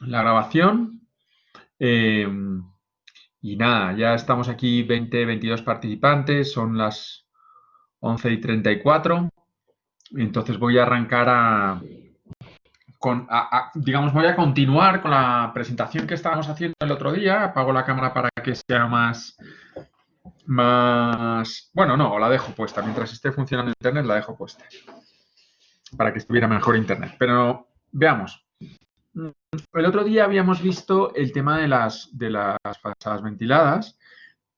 la grabación. eh, y nada, ya estamos aquí 22 participantes, son las 11:34. Entonces voy a arrancar digamos, voy a continuar con la presentación que estábamos haciendo el otro día. Apago la cámara para que sea bueno, no, la dejo puesta. Mientras esté funcionando Internet, la dejo puesta para que estuviera mejor Internet. Pero veamos. El otro día habíamos visto el tema de las fachadas ventiladas,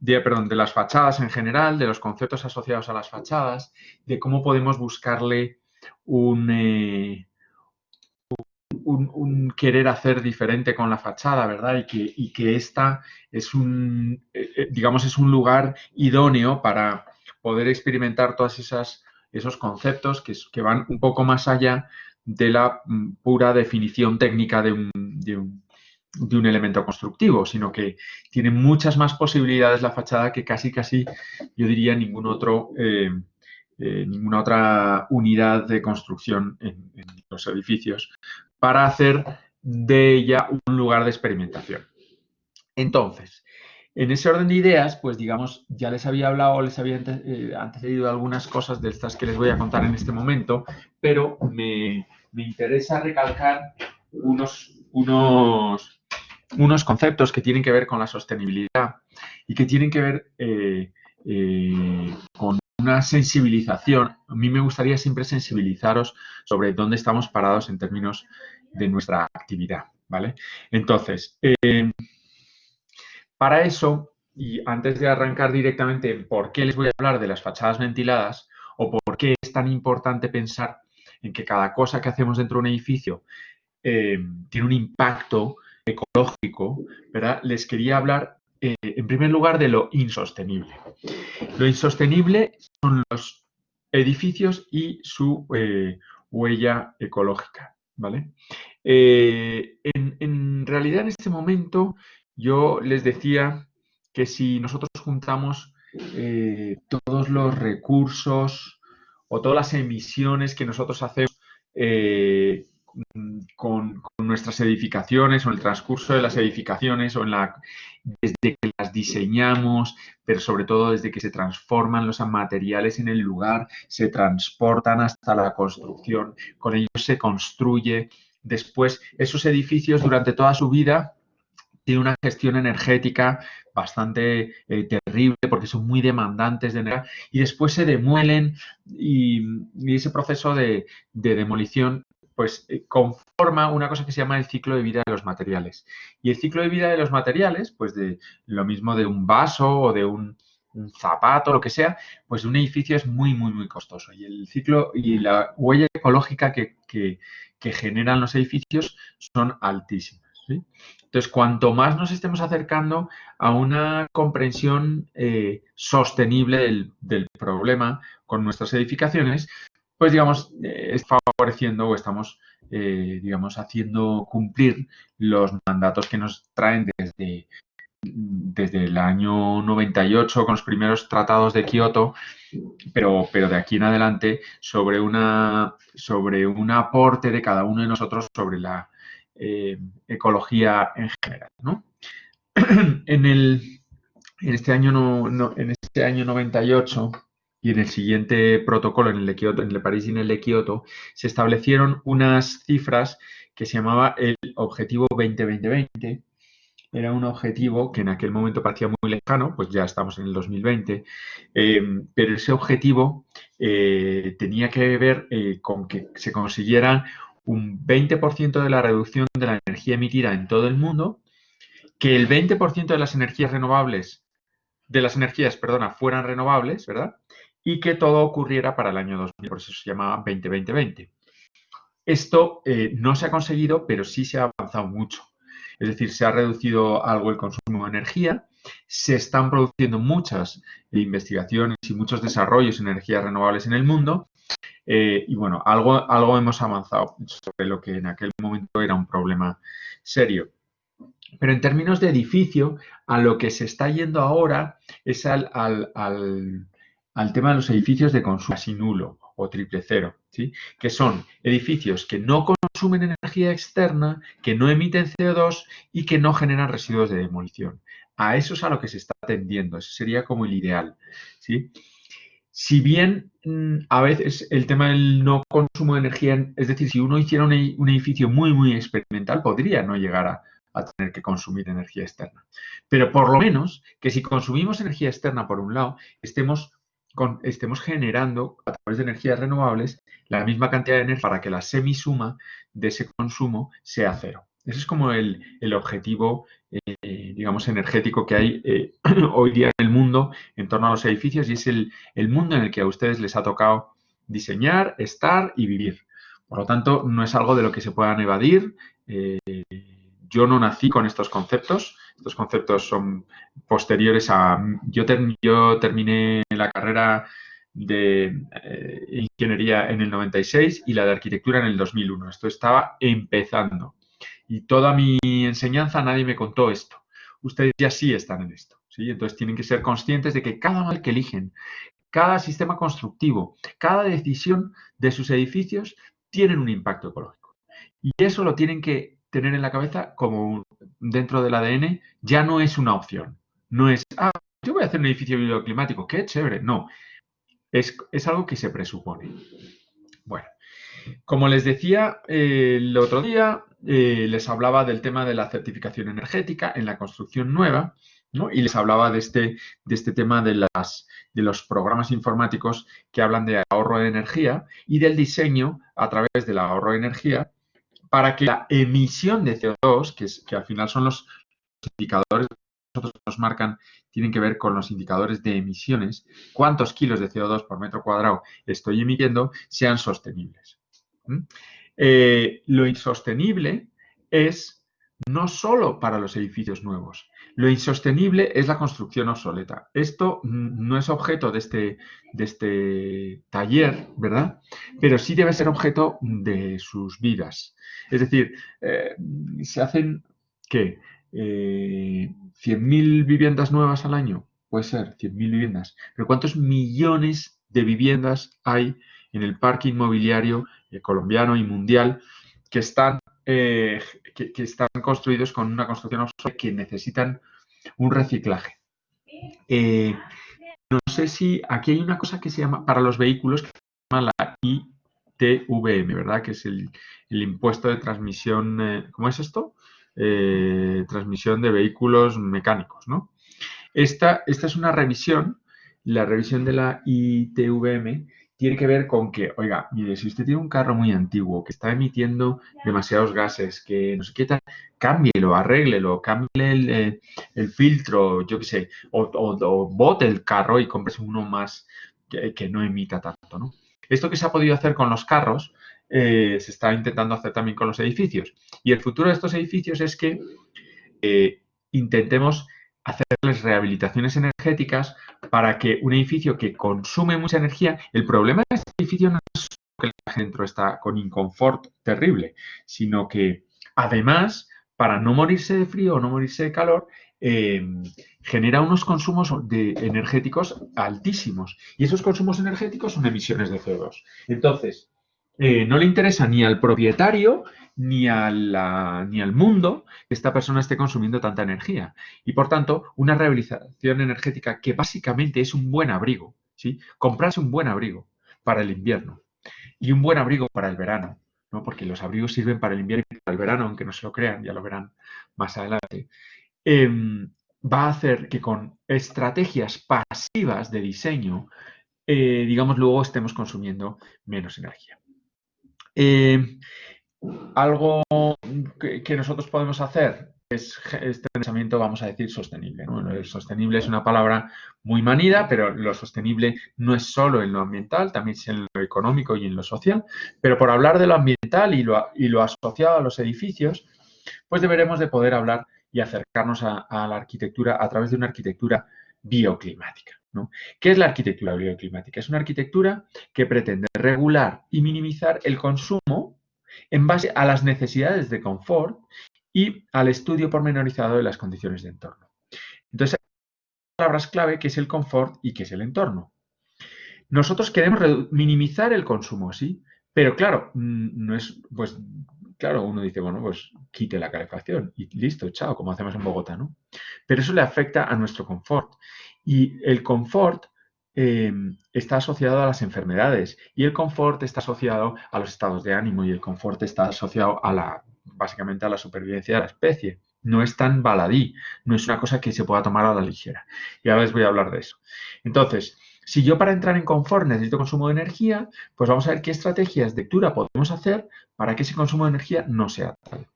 perdón, de las fachadas en general, de los conceptos asociados a las fachadas, de cómo podemos buscarle un, querer hacer diferente con la fachada, ¿verdad? Y que esta es digamos, es un lugar idóneo para poder experimentar todas esos conceptos que van un poco más allá de la pura definición técnica de un elemento constructivo, sino que tiene muchas más posibilidades la fachada que casi, yo diría, ninguna otra unidad de construcción en los edificios para hacer de ella un lugar de experimentación. Entonces, en ese orden de ideas, pues digamos, ya les había hablado, les había antecedido algunas cosas de estas que les voy a contar en este momento, pero me interesa recalcar unos conceptos que tienen que ver con la sostenibilidad y que tienen que ver con una sensibilización. A mí me gustaría siempre sensibilizaros sobre dónde estamos parados en términos de nuestra actividad, ¿vale? Entonces, para eso, y antes de arrancar directamente en por qué les voy a hablar de las fachadas ventiladas o por qué es tan importante pensar en que cada cosa que hacemos dentro de un edificio tiene un impacto ecológico, ¿verdad? Les quería hablar, en primer lugar, de lo insostenible. Lo insostenible son los edificios y su huella ecológica, ¿vale? En realidad, en este momento, yo les decía que si nosotros juntamos todos los recursos o todas las emisiones que nosotros hacemos con nuestras edificaciones o en el transcurso de las edificaciones o desde que las diseñamos, pero sobre todo desde que se transforman los materiales en el lugar, se transportan hasta la construcción, con ellos se construye. Después, esos edificios durante toda su vida tienen una gestión energética bastante terrible porque son muy demandantes de energía y después se demuelen y ese proceso de demolición pues conforma una cosa que se llama el ciclo de vida de los materiales. Y el ciclo de vida de los materiales, pues de lo mismo de un vaso o de un zapato, lo que sea, pues un edificio es muy, muy, muy costoso. Y el ciclo y la huella ecológica que generan los edificios son altísimas, ¿sí? Entonces, cuanto más nos estemos acercando a una comprensión sostenible del problema con nuestras edificaciones, pues digamos, favoreciendo o estamos, digamos, haciendo cumplir los mandatos que nos traen desde el año 98 con los primeros tratados de Kioto, pero de aquí en adelante sobre un aporte de cada uno de nosotros sobre la ecología en general, ¿no? En, el, en este año en este año 98 y en el siguiente protocolo, en el de Kioto, en el de París y en el de Kioto, se establecieron unas cifras que se llamaba el Objetivo 20-20-20. Era un objetivo que en aquel momento parecía muy lejano, pues ya estamos en el 2020, pero ese objetivo tenía que ver con que se consiguiera un 20% de la reducción de la energía emitida en todo el mundo, que el 20% de las energías renovables, perdona, fueran renovables, ¿verdad? Y que todo ocurriera para el año 2000, por eso se llamaba 20-20-20. Esto no se ha conseguido, pero sí se ha avanzado mucho. Es decir, se ha reducido algo el consumo de energía, se están produciendo muchas investigaciones y muchos desarrollos en energías renovables en el mundo y bueno, algo hemos avanzado sobre lo que en aquel momento era un problema serio. Pero en términos de edificio, a lo que se está yendo ahora es al tema de los edificios de consumo casi nulo o triple cero, ¿sí? Que son edificios que no consumen energía externa, que no emiten CO2 y que no generan residuos de demolición. A eso es a lo que se está tendiendo, ese sería como el ideal, ¿sí? Si bien a veces el tema del no consumo de energía, es decir, si uno hiciera un edificio muy, muy experimental, podría no llegar a tener que consumir energía externa. Pero por lo menos que si consumimos energía externa por un lado, estemos generando a través de energías renovables la misma cantidad de energía para que la semisuma de ese consumo sea cero. Ese es como el objetivo, digamos, energético que hay hoy día en el mundo en torno a los edificios y es el mundo en el que a ustedes les ha tocado diseñar, estar y vivir. Por lo tanto, no es algo de lo que se puedan evadir. Yo no nací con estos conceptos. Estos conceptos son posteriores a... Yo terminé la carrera de ingeniería en el 96 y la de arquitectura en el 2001. Esto estaba empezando. Y toda mi enseñanza nadie me contó esto. Ustedes ya sí están en esto, ¿sí? Entonces tienen que ser conscientes de que cada mal que eligen, cada sistema constructivo, cada decisión de sus edificios tienen un impacto ecológico. Y eso lo tienen que tener en la cabeza como dentro del ADN, ya no es una opción. No es, yo voy a hacer un edificio bioclimático, qué chévere. No, es algo que se presupone. Bueno, como les decía el otro día, les hablaba del tema de la certificación energética en la construcción nueva, ¿no? Y les hablaba de este tema de los programas informáticos que hablan de ahorro de energía y del diseño a través del ahorro de energía para que la emisión de CO2, que al final son los indicadores que nosotros nos marcan, tienen que ver con los indicadores de emisiones, cuántos kilos de CO2 por metro cuadrado estoy emitiendo, sean sostenibles. Lo insostenible es no solo para los edificios nuevos. Lo insostenible es la construcción obsoleta. Esto no es objeto de este taller, ¿verdad? Pero sí debe ser objeto de sus vidas. Es decir, se hacen, ¿qué? 100.000 viviendas nuevas al año. Puede ser, 100.000 viviendas. Pero ¿cuántos millones de viviendas hay en el parque inmobiliario colombiano y mundial que están, que están construidos con una construcción obsoleta que necesitan un reciclaje? No sé si aquí hay una cosa que se llama, para los vehículos, que se llama la ITVM, ¿verdad? Que es el impuesto de transmisión, ¿cómo es esto? Transmisión de vehículos mecánicos, ¿no? Esta es una revisión, la revisión de la ITVM tiene que ver con que, oiga, mire, si usted tiene un carro muy antiguo que está emitiendo demasiados gases, que no sé qué tal, cámbielo, arréglelo, cámbiale el filtro, yo qué sé, o bote el carro y cómprese uno más que no emita tanto, ¿no? Esto que se ha podido hacer con los carros, se está intentando hacer también con los edificios. Y el futuro de estos edificios es que intentemos hacerles rehabilitaciones energéticas para que un edificio que consume mucha energía, el problema de este edificio no es que la gente dentro está con inconfort terrible, sino que además, para no morirse de frío o no morirse de calor, genera unos consumos energéticos altísimos. Y esos consumos energéticos son emisiones de CO2. Entonces, no le interesa ni al propietario ni al mundo que esta persona esté consumiendo tanta energía. Y por tanto, una rehabilitación energética que básicamente es un buen abrigo, ¿sí? Comprarse un buen abrigo para el invierno y un buen abrigo para el verano, ¿no? Porque los abrigos sirven para el invierno y para el verano, aunque no se lo crean, ya lo verán más adelante. Va a hacer que con estrategias pasivas de diseño, digamos, luego estemos consumiendo menos energía. Algo que nosotros podemos hacer es este pensamiento, vamos a decir, sostenible, ¿no? El sostenible es una palabra muy manida, pero lo sostenible no es solo en lo ambiental, también es en lo económico y en lo social. Pero por hablar de lo ambiental y lo asociado a los edificios, pues deberemos de poder hablar y acercarnos a la arquitectura a través de una arquitectura bioclimática, ¿no? ¿Qué es la arquitectura bioclimática? Es una arquitectura que pretende regular y minimizar el consumo en base a las necesidades de confort y al estudio pormenorizado de las condiciones de entorno. Entonces, hay palabras clave que es el confort y que es el entorno. Nosotros queremos minimizar el consumo, ¿sí? Pero claro, no es, pues, claro, uno dice, bueno, pues quite la calefacción y listo, chao, como hacemos en Bogotá, ¿no? Pero eso le afecta a nuestro confort. Y el confort está asociado a las enfermedades y el confort está asociado a los estados de ánimo y el confort está asociado a básicamente a la supervivencia de la especie. No es tan baladí, no es una cosa que se pueda tomar a la ligera. Y ahora les voy a hablar de eso. Entonces, si yo para entrar en confort necesito consumo de energía, pues vamos a ver qué estrategias de lectura podemos hacer para que ese consumo de energía no sea tal.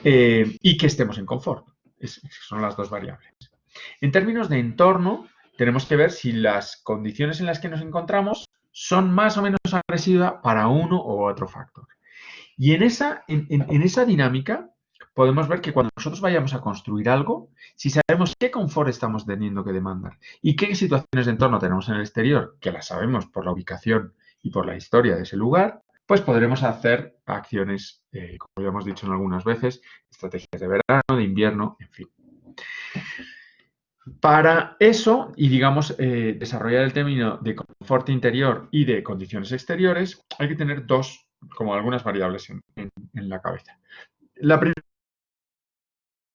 Y que estemos en confort. Son las dos variables. En términos de entorno, tenemos que ver si las condiciones en las que nos encontramos son más o menos agresivas para uno u otro factor. Y en esa dinámica podemos ver que cuando nosotros vayamos a construir algo, si sabemos qué confort estamos teniendo que demandar y qué situaciones de entorno tenemos en el exterior, que las sabemos por la ubicación y por la historia de ese lugar, pues podremos hacer acciones, como ya hemos dicho en algunas veces, estrategias de verano, de invierno, en fin. Para eso, y digamos, desarrollar el término de confort interior y de condiciones exteriores, hay que tener como algunas variables en la cabeza. La primera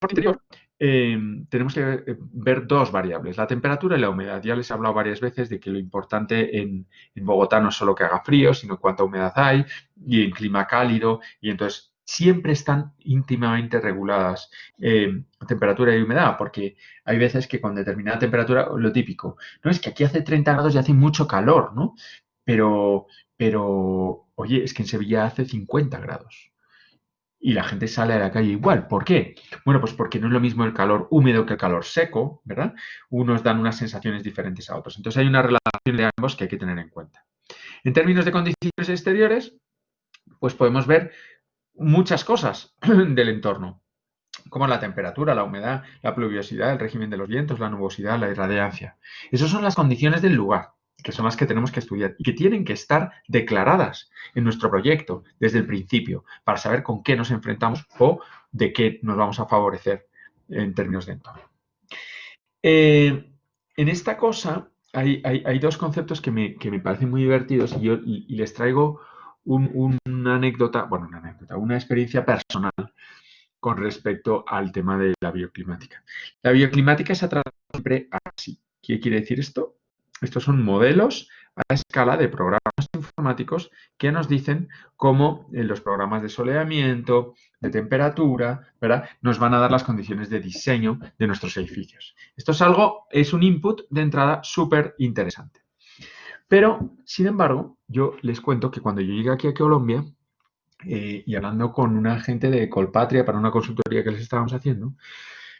interior, tenemos que ver dos variables, la temperatura y la humedad. Ya les he hablado varias veces de que lo importante en Bogotá no es solo que haga frío, sino cuánta humedad hay y en clima cálido. Y entonces siempre están íntimamente reguladas temperatura y humedad, porque hay veces que con determinada temperatura, lo típico, no es que aquí hace 30 grados y hace mucho calor, ¿no? Pero, oye, es que en Sevilla hace 50 grados y la gente sale a la calle igual. ¿Por qué? Bueno, pues porque no es lo mismo el calor húmedo que el calor seco, ¿verdad? Unos dan unas sensaciones diferentes a otros. Entonces hay una relación de ambos que hay que tener en cuenta. En términos de condiciones exteriores, pues podemos ver muchas cosas del entorno, como la temperatura, la humedad, la pluviosidad, el régimen de los vientos, la nubosidad, la irradiancia. Esas son las condiciones del lugar, que son las que tenemos que estudiar y que tienen que estar declaradas en nuestro proyecto desde el principio para saber con qué nos enfrentamos o de qué nos vamos a favorecer en términos de entorno. En esta cosa hay dos conceptos que me parecen muy divertidos y les traigo una anécdota, bueno, una experiencia personal con respecto al tema de la bioclimática. La bioclimática se ha tratado siempre así. ¿Qué quiere decir esto? Estos son modelos a escala de programas informáticos que nos dicen cómo los programas de soleamiento, de temperatura, ¿verdad? Nos van a dar las condiciones de diseño de nuestros edificios. Esto es un input de entrada súper interesante. Pero, sin embargo, yo les cuento que cuando yo llegué aquí a Colombia, y hablando con una gente de Colpatria para una consultoría que les estábamos haciendo,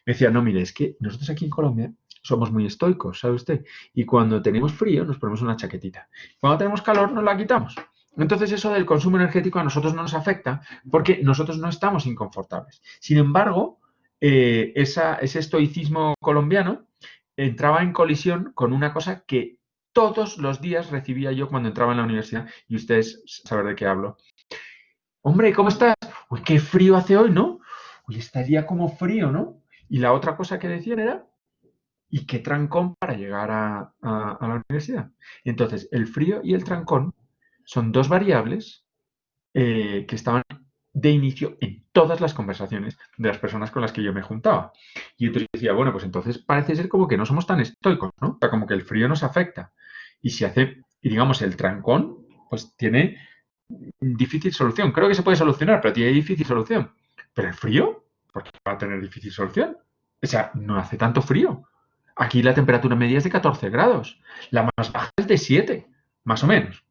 me decía, no, mire, es que nosotros aquí en Colombia somos muy estoicos, ¿sabe usted? Y cuando tenemos frío nos ponemos una chaquetita. Cuando tenemos calor nos la quitamos. Entonces eso del consumo energético a nosotros no nos afecta porque nosotros no estamos inconfortables. Sin embargo, ese estoicismo colombiano entraba en colisión con una cosa que todos los días recibía yo cuando entraba en la universidad, y ustedes saben de qué hablo. Hombre, ¿cómo estás? Uy, qué frío hace hoy, ¿no? Uy, está el día como frío, ¿no? Y la otra cosa que decían era, ¿y qué trancón para llegar a la universidad? Entonces, el frío y el trancón son dos variables que estaban de inicio en todas las conversaciones de las personas con las que yo me juntaba. Y entonces decía, bueno, pues entonces parece ser como que no somos tan estoicos, ¿no? O sea, como que el frío nos afecta. Y digamos, el trancón, pues tiene difícil solución. Creo que se puede solucionar, pero tiene difícil solución. Pero el frío, ¿por qué va a tener difícil solución? O sea, no hace tanto frío. Aquí la temperatura media es de 14 grados. La más baja es de 7, más o menos.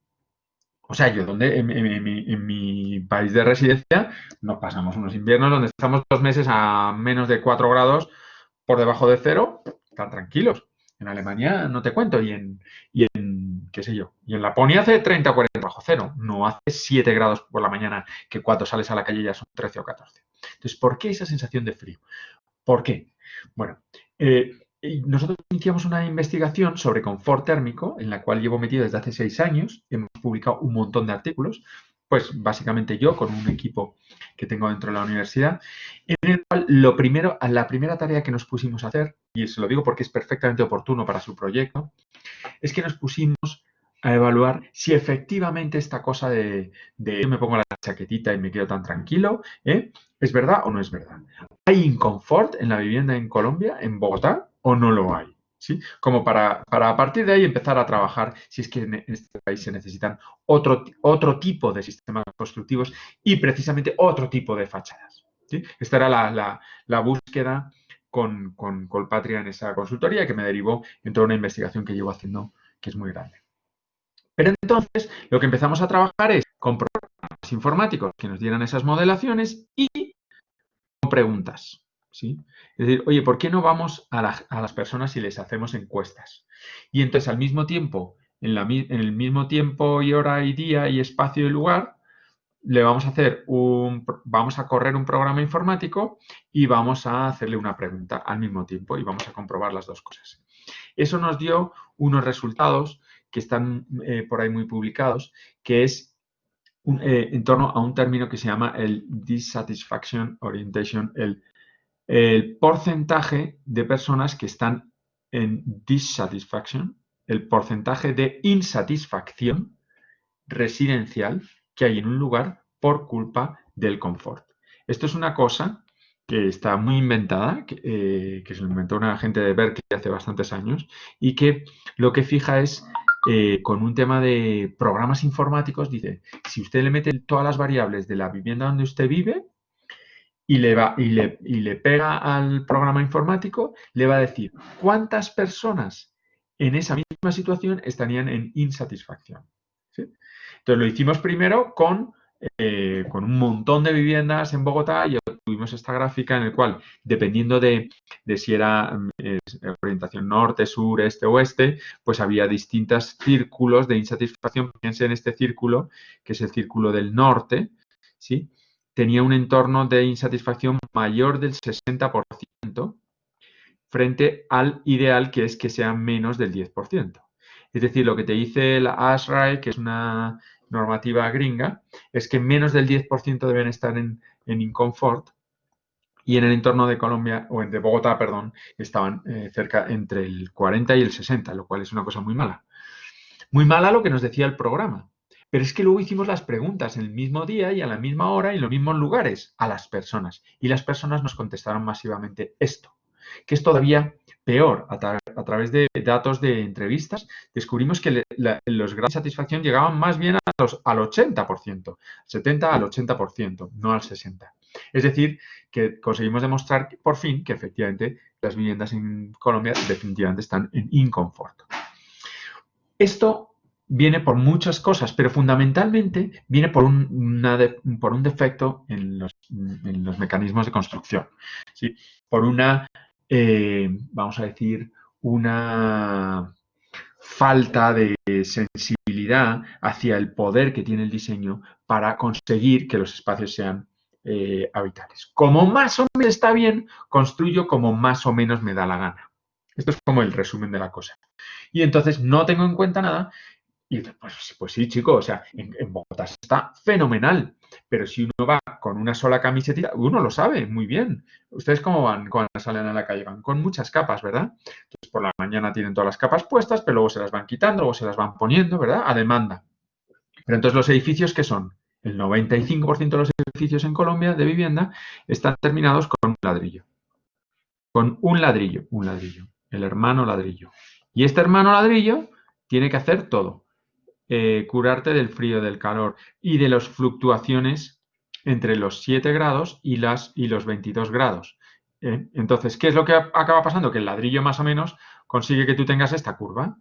O sea, yo en mi país de residencia nos pasamos unos inviernos donde estamos 2 meses a menos de 4 grados por debajo de cero, están tranquilos. En Alemania no te cuento, qué sé yo, y en Laponia hace 30 o 40 bajo cero, no hace 7 grados por la mañana que cuando sales a la calle ya son 13 o 14. Entonces, ¿por qué esa sensación de frío? ¿Por qué? Bueno, nosotros iniciamos una investigación sobre confort térmico, en la cual llevo metido desde hace 6 años, hemos publicado un montón de artículos, pues básicamente yo con un equipo que tengo dentro de la universidad, en el cual la primera tarea que nos pusimos a hacer, y se lo digo porque es perfectamente oportuno para su proyecto, es que nos pusimos a evaluar si efectivamente esta cosa de yo me pongo la chaquetita y me quedo tan tranquilo, ¿es verdad o no es verdad? ¿Hay inconfort en la vivienda en Colombia, en Bogotá, o no lo hay? ¿Sí? Como para a partir de ahí empezar a trabajar si es que en este país se necesitan otro tipo de sistemas constructivos y precisamente otro tipo de fachadas. ¿Sí? Esta era la búsqueda con Colpatria en esa consultoría que me derivó en toda una investigación que llevo haciendo que es muy grande. Pero entonces lo que empezamos a trabajar es con programas informáticos que nos dieran esas modelaciones y con preguntas. ¿Sí? Es decir, oye, ¿por qué no vamos a las personas y les hacemos encuestas? Y entonces al mismo tiempo, en el mismo tiempo y hora y día y espacio y lugar, le vamos a vamos a correr un programa informático y vamos a hacerle una pregunta al mismo tiempo y vamos a comprobar las dos cosas. Eso nos dio unos resultados que están por ahí muy publicados, que es en torno a un término que se llama el Dissatisfaction Orientation, el porcentaje de personas que están en dissatisfaction, el porcentaje de insatisfacción residencial que hay en un lugar por culpa del confort. Esto es una cosa que está muy inventada, que se lo inventó una gente de Berkeley hace bastantes años y que lo que fija es con un tema de programas informáticos, dice, si usted le mete todas las variables de la vivienda donde usted vive y le pega al programa informático, le va a decir cuántas personas en esa misma situación estarían en insatisfacción. ¿Sí? Entonces lo hicimos primero con un montón de viviendas en Bogotá y tuvimos esta gráfica en el cual, dependiendo de si era orientación norte, sur, este, oeste, pues había distintos círculos de insatisfacción. Fíjense en este círculo, que es el círculo del norte, ¿sí? Tenía un entorno de insatisfacción mayor del 60% frente al ideal, que es que sea menos del 10%. Es decir, lo que te dice la ASHRAE, que es una normativa gringa, es que menos del 10% deben estar en inconfort y en el entorno de Colombia, o de Bogotá, perdón, estaban cerca entre el 40 y el 60, lo cual es una cosa muy mala. Muy mala lo que nos decía el programa. Pero es que luego hicimos las preguntas en el mismo día y a la misma hora y en los mismos lugares a las personas. Y las personas nos contestaron masivamente esto, que es todavía peor. A través de datos de entrevistas descubrimos que los grados de satisfacción llegaban más bien al 80%, 70 al 80%, no al 60%. Es decir, que conseguimos demostrar por fin que efectivamente las viviendas en Colombia definitivamente están en inconfort. Esto viene por muchas cosas, pero fundamentalmente viene por un defecto en los mecanismos de construcción. ¿Sí? Por vamos a decir, una falta de sensibilidad hacia el poder que tiene el diseño para conseguir que los espacios sean habitables. Como más o menos está bien, construyo como más o menos me da la gana. Esto es como el resumen de la cosa. Y entonces no tengo en cuenta nada. Y pues sí, chico, o sea, en Bogotá está fenomenal. Pero si uno va con una sola camiseta, uno lo sabe muy bien. ¿Ustedes cómo van cuando salen a la calle? Van con muchas capas, ¿verdad? Entonces por la mañana tienen todas las capas puestas, pero luego se las van quitando, luego se las van poniendo, ¿verdad? A demanda. Pero entonces los edificios, ¿qué son? El 95% de los edificios en Colombia de vivienda están terminados con un ladrillo. Con un ladrillo, el hermano ladrillo. Y este hermano ladrillo tiene que hacer todo. Curarte del frío, del calor y de las fluctuaciones entre los 7 grados y los 22 grados. Entonces, ¿qué es lo que acaba pasando? Que el ladrillo más o menos consigue que tú tengas esta curva,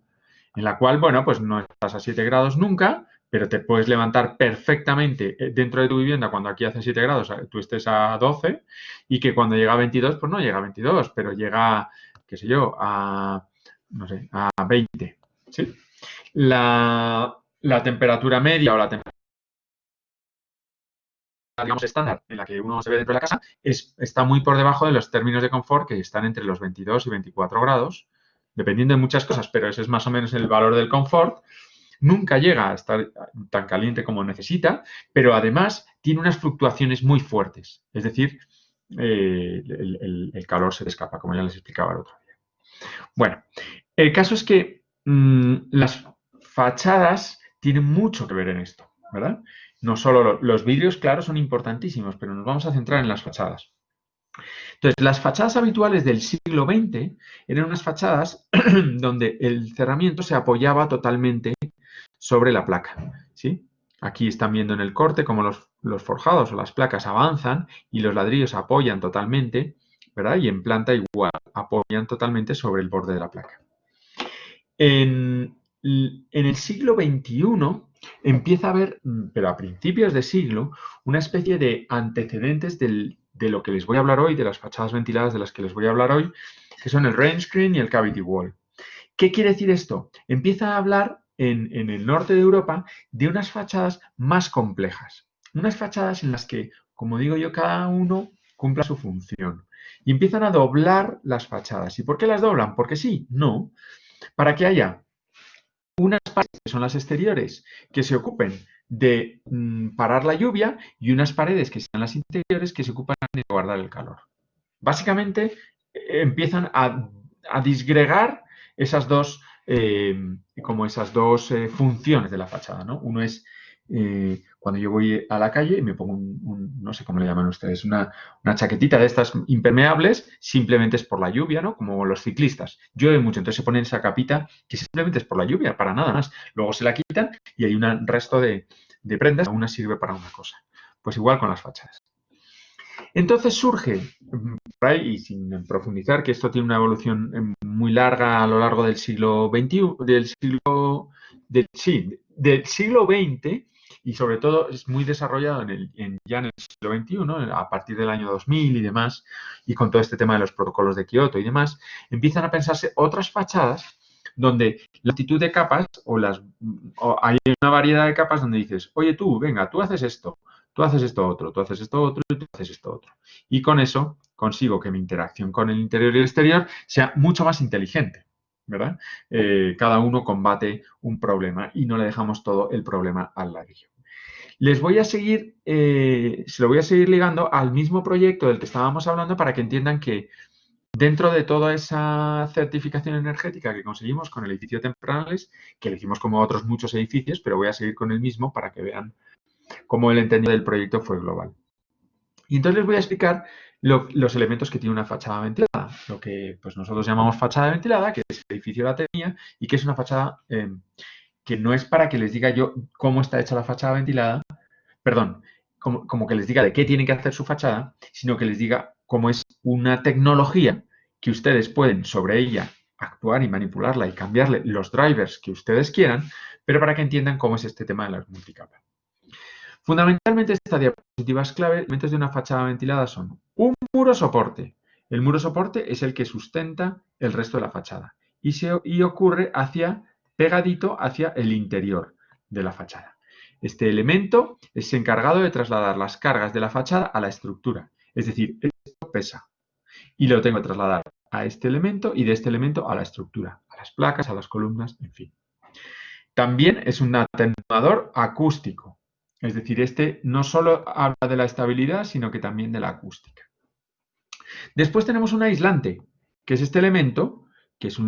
en la cual, bueno, pues no estás a 7 grados nunca, pero te puedes levantar perfectamente dentro de tu vivienda cuando aquí hace 7 grados, tú estés a 12 y que cuando llega a 22, pues no llega a 22, pero llega, qué sé yo, no sé, a 20, ¿sí? La temperatura media o la temperatura, digamos, estándar en la que uno se ve dentro de la casa está muy por debajo de los términos de confort que están entre los 22 y 24 grados, dependiendo de muchas cosas, pero ese es más o menos el valor del confort. nunca llega a estar tan caliente como necesita, pero además tiene unas fluctuaciones muy fuertes. Es decir, el calor se le escapa, como ya les explicaba el otro día. Bueno, el caso es que las fachadas tienen mucho que ver en esto, ¿verdad? No solo los vidrios, claro, son importantísimos, pero nos vamos a centrar en las fachadas. Entonces, las fachadas habituales del siglo XX eran unas fachadas donde el cerramiento se apoyaba totalmente sobre la placa, ¿sí? Aquí están viendo en el corte cómo los forjados o las placas avanzan y los ladrillos apoyan totalmente, ¿verdad? Y en planta igual, apoyan totalmente sobre el borde de la placa. En el siglo XXI empieza a haber, pero a principios de siglo, una especie de antecedentes de lo que les voy a hablar hoy, de las fachadas ventiladas de las que les voy a hablar hoy, que son el range screen y el cavity wall. ¿Qué quiere decir esto? Empieza a hablar en el norte de Europa de unas fachadas más complejas. Unas fachadas en las que, como digo yo, cada uno cumpla su función. Y empiezan a doblar las fachadas. ¿Y por qué las doblan? Porque sí, no. Para que haya unas paredes, que son las exteriores, que se ocupen de parar la lluvia y unas paredes, que sean las interiores, que se ocupan de guardar el calor. Básicamente empiezan a disgregar esas dos, funciones de la fachada, ¿no? Uno es cuando yo voy a la calle y me pongo no sé cómo le llaman ustedes, una chaquetita de estas impermeables, simplemente es por la lluvia, ¿no? Como los ciclistas. Llueve mucho, entonces se ponen esa capita que simplemente es por la lluvia, para nada más. Luego se la quitan y hay un resto de prendas, una sirve para una cosa. Pues igual con las fachadas. Entonces surge, por ahí, y sin profundizar, que esto tiene una evolución muy larga a lo largo del siglo XXI, del siglo XX, y sobre todo es muy desarrollado ya en el siglo XXI, a partir del año 2000 y demás, y con todo este tema de los protocolos de Kioto y demás, empiezan a pensarse otras fachadas donde la actitud de capas hay una variedad de capas donde dices, oye tú, venga, tú haces esto otro, tú haces esto otro y tú haces esto otro. Y con eso consigo que mi interacción con el interior y el exterior sea mucho más inteligente, ¿verdad? Cada uno combate un problema y no le dejamos todo el problema al ladrillo. Les voy a seguir, se lo voy a seguir ligando al mismo proyecto del que estábamos hablando para que entiendan que dentro de toda esa certificación energética que conseguimos con el edificio Temporales, que lo hicimos como otros muchos edificios, pero voy a seguir con el mismo para que vean cómo el entendido del proyecto fue global. Y entonces les voy a explicar los elementos que tiene una fachada ventilada, lo que pues nosotros llamamos fachada ventilada, que es el edificio la tenía, y que es una fachada que no es para que les diga yo cómo está hecha la fachada ventilada, perdón, como que les diga de qué tienen que hacer su fachada, sino que les diga cómo es una tecnología que ustedes pueden sobre ella actuar y manipularla y cambiarle los drivers que ustedes quieran, pero para que entiendan cómo es este tema de las multicapas. Fundamentalmente, esta diapositiva es clave. Elementos de una fachada ventilada son un muro soporte. El muro soporte es el que sustenta el resto de la fachada y ocurre pegadito hacia el interior de la fachada. Este elemento es encargado de trasladar las cargas de la fachada a la estructura. Es decir, esto pesa y lo tengo que trasladar a este elemento y de este elemento a la estructura, a las placas, a las columnas, en fin. También es un atenuador acústico. Es decir, este no solo habla de la estabilidad, sino que también de la acústica. Después tenemos un aislante, que es este elemento, que es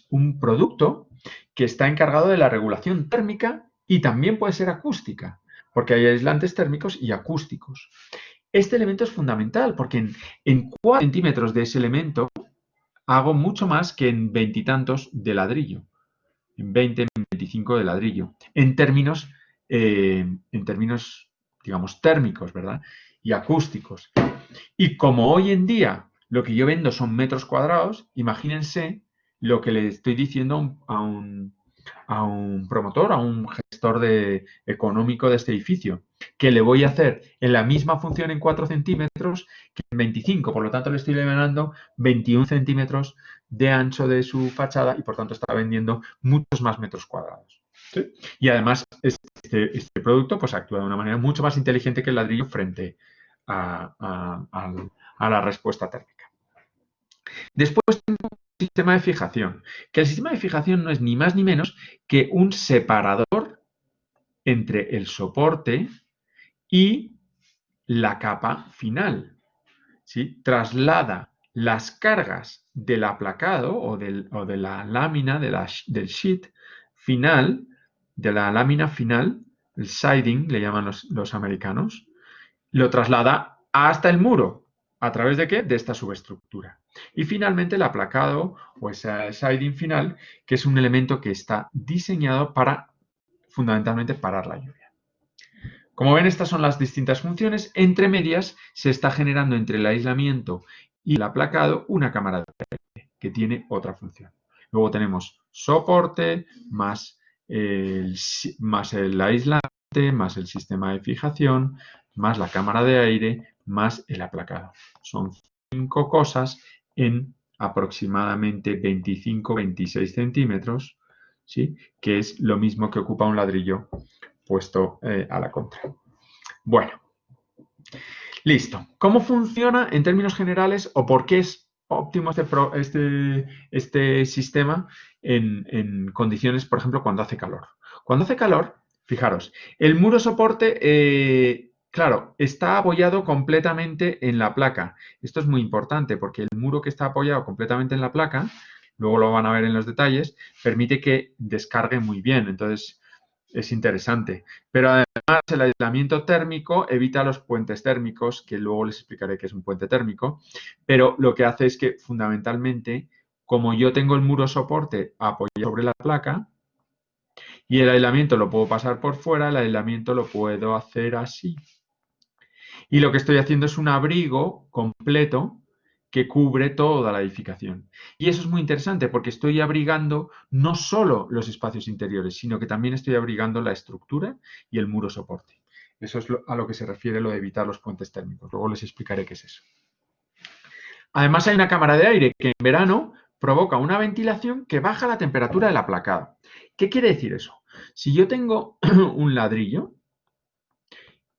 un producto que está encargado de la regulación térmica y también puede ser acústica, porque hay aislantes térmicos y acústicos. Este elemento es fundamental porque en 4 centímetros de ese elemento hago mucho más que en 20 y tantos de ladrillo, en 20, en 25 de ladrillo, en términos, digamos, térmicos, ¿verdad? Y acústicos. Y como hoy en día lo que yo vendo son metros cuadrados, imagínense lo que le estoy diciendo a un promotor, a un gestor económico de este edificio, que le voy a hacer en la misma función en 4 centímetros que en 25, por lo tanto le estoy ganando 21 centímetros de ancho de su fachada y por tanto está vendiendo muchos más metros cuadrados. ¿Sí? Y además este producto pues actúa de una manera mucho más inteligente que el ladrillo frente a la respuesta térmica. Después tengo sistema de fijación, que el sistema de fijación no es ni más ni menos que un separador entre el soporte y la capa final, ¿sí? Traslada las cargas del aplacado o de la lámina del sheet final, de la lámina final, el siding le llaman los americanos, lo traslada hasta el muro. ¿A través de qué? De esta subestructura. Y finalmente el aplacado o ese siding final, que es un elemento que está diseñado para fundamentalmente parar la lluvia. Como ven, estas son las distintas funciones. Entre medias se está generando entre el aislamiento y el aplacado una cámara de aire que tiene otra función. Luego tenemos soporte más el aislante, más el sistema de fijación, más la cámara de aire, más el aplacado. Son 5 cosas en aproximadamente 25-26 centímetros, ¿sí? Que es lo mismo que ocupa un ladrillo puesto a la contra. Bueno, listo. ¿Cómo funciona en términos generales o por qué es óptimo este sistema en condiciones, por ejemplo, cuando hace calor? Cuando hace calor, fijaros, el muro soporte, claro, está apoyado completamente en la placa. Esto es muy importante porque el muro que está apoyado completamente en la placa, luego lo van a ver en los detalles, permite que descargue muy bien. Entonces, es interesante. Pero además el aislamiento térmico evita los puentes térmicos, que luego les explicaré qué es un puente térmico, pero lo que hace es que fundamentalmente, como yo tengo el muro soporte apoyado sobre la placa y el aislamiento lo puedo pasar por fuera, el aislamiento lo puedo hacer así. Y lo que estoy haciendo es un abrigo completo que cubre toda la edificación. Y eso es muy interesante porque estoy abrigando no solo los espacios interiores, sino que también estoy abrigando la estructura y el muro soporte. Eso es a lo que se refiere lo de evitar los puentes térmicos. Luego les explicaré qué es eso. Además hay una cámara de aire que en verano provoca una ventilación que baja la temperatura del aplacado. ¿Qué quiere decir eso? Si yo tengo un ladrillo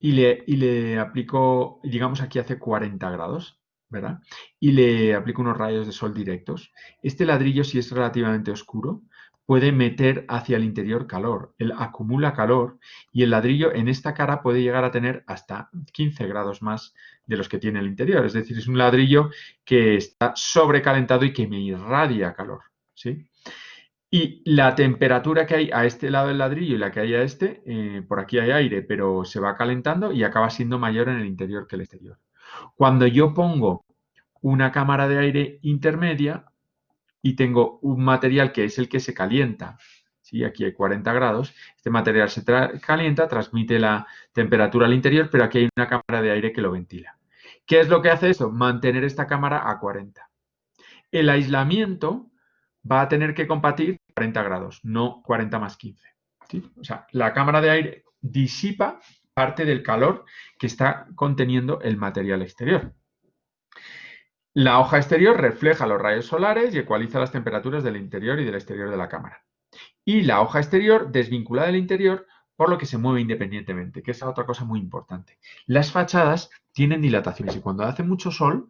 y le aplico, digamos aquí hace 40 grados, ¿verdad? Y le aplico unos rayos de sol directos. Este ladrillo, si es relativamente oscuro, puede meter hacia el interior calor. Él acumula calor y el ladrillo en esta cara puede llegar a tener hasta 15 grados más de los que tiene el interior. Es decir, es un ladrillo que está sobrecalentado y que me irradia calor, ¿sí? Y la temperatura que hay a este lado del ladrillo y la que hay a este, por aquí hay aire, pero se va calentando y acaba siendo mayor en el interior que el exterior. Cuando yo pongo una cámara de aire intermedia y tengo un material que es el que se calienta, ¿sí? Aquí hay 40 grados, este material se calienta, transmite la temperatura al interior, pero aquí hay una cámara de aire que lo ventila. ¿Qué es lo que hace eso? Mantener esta cámara a 40. El aislamiento va a tener que compartir 40 grados, no 40 más 15. ¿Sí? O sea, la cámara de aire disipa parte del calor que está conteniendo el material exterior. La hoja exterior refleja los rayos solares y ecualiza las temperaturas del interior y del exterior de la cámara. Y la hoja exterior desvincula del interior, por lo que se mueve independientemente, que es otra cosa muy importante. Las fachadas tienen dilataciones y cuando hace mucho sol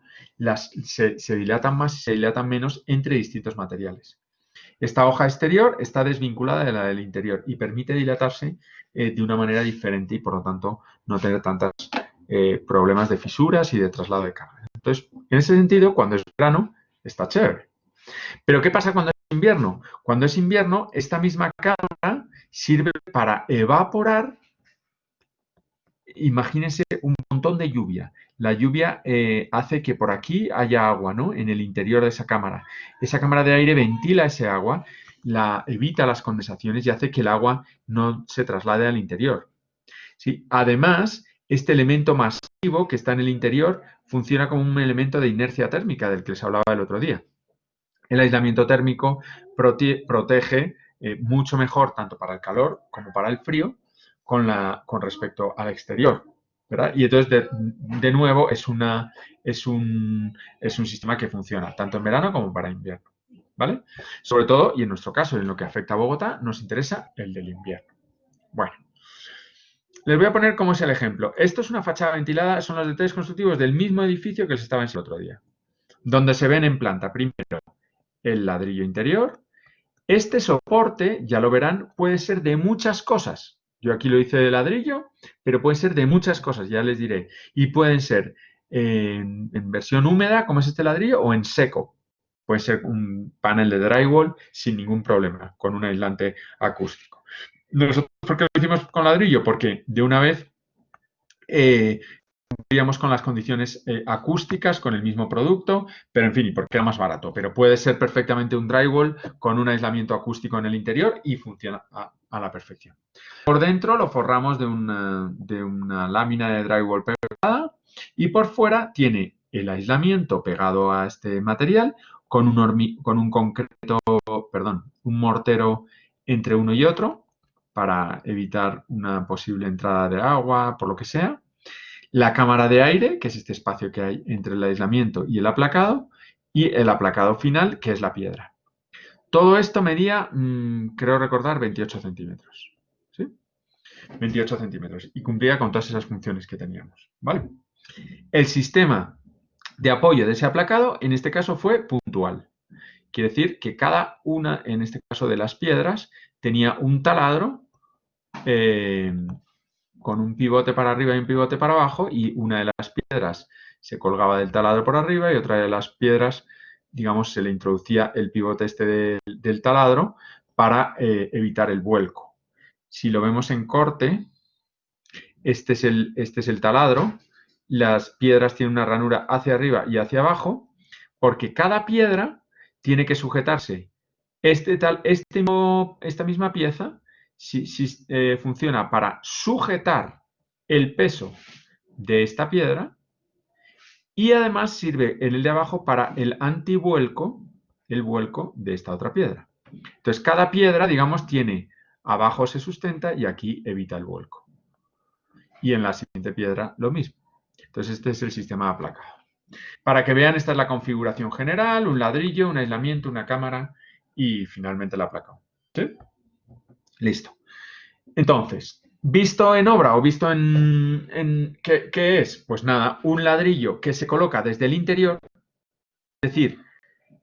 se dilatan más y se dilatan menos entre distintos materiales. Esta hoja exterior está desvinculada de la del interior y permite dilatarse de una manera diferente y por lo tanto no tener tantos problemas de fisuras y de traslado de carga. Entonces, en ese sentido, cuando es verano, está chévere. Pero ¿qué pasa cuando es invierno? Cuando es invierno, esta misma cámara sirve para evaporar, imagínense, un montón de lluvia. La lluvia hace que por aquí haya agua, ¿no? En el interior de esa cámara. Esa cámara de aire ventila ese agua, evita las condensaciones y hace que el agua no se traslade al interior. ¿Sí? Además, este elemento masivo que está en el interior funciona como un elemento de inercia térmica del que les hablaba el otro día. El aislamiento térmico protege mucho mejor tanto para el calor como para el frío con respecto al exterior, ¿verdad? Y entonces, de nuevo, es un sistema que funciona tanto en verano como para invierno, ¿vale? Sobre todo, y en nuestro caso, en lo que afecta a Bogotá, nos interesa el del invierno. Bueno, les voy a poner cómo es el ejemplo. Esto es una fachada ventilada, son los detalles constructivos del mismo edificio que les estaba enseñando el otro día, donde se ven en planta, primero, el ladrillo interior. Este soporte, ya lo verán, puede ser de muchas cosas. Yo aquí lo hice de ladrillo, pero puede ser de muchas cosas, ya les diré. Y pueden ser en versión húmeda, como es este ladrillo, o en seco. Puede ser un panel de drywall sin ningún problema, con un aislante acústico. ¿Nosotros por qué lo hicimos con ladrillo? Porque de una vez cumplíamos con las condiciones acústicas, con el mismo producto, pero en fin, y porque era más barato. Pero puede ser perfectamente un drywall con un aislamiento acústico en el interior y funciona a la perfección. Por dentro lo forramos de una lámina de drywall pegada y por fuera tiene el aislamiento pegado a este material con un concreto, perdón, un mortero entre uno y otro para evitar una posible entrada de agua, por lo que sea. La cámara de aire, que es este espacio que hay entre el aislamiento y el aplacado, y el aplacado final, que es la piedra. Todo esto medía, creo recordar, 28 centímetros. ¿Sí? 28 centímetros. Y cumplía con todas esas funciones que teníamos. ¿Vale? El sistema de apoyo de ese aplacado, en este caso, fue puntual. Quiere decir que cada una, en este caso de las piedras, tenía un taladro con un pivote para arriba y un pivote para abajo, y una de las piedras se colgaba del taladro por arriba y otra de las piedras, digamos, se le introducía el pivote este del taladro para evitar el vuelco. Si lo vemos en corte, este es el taladro. Las piedras tienen una ranura hacia arriba y hacia abajo, porque cada piedra tiene que sujetarse. Esta misma pieza funciona para sujetar el peso de esta piedra y además sirve en el de abajo para el antivuelco, el vuelco de esta otra piedra. Entonces, cada piedra, digamos, tiene abajo se sustenta y aquí evita el vuelco. Y en la siguiente piedra lo mismo. Entonces, este es el sistema de aplacado. Para que vean, esta es la configuración general, un ladrillo, un aislamiento, una cámara y finalmente el aplacado. ¿Sí? Listo. Entonces, visto en obra o visto ¿qué es? Pues nada, un ladrillo que se coloca desde el interior, es decir,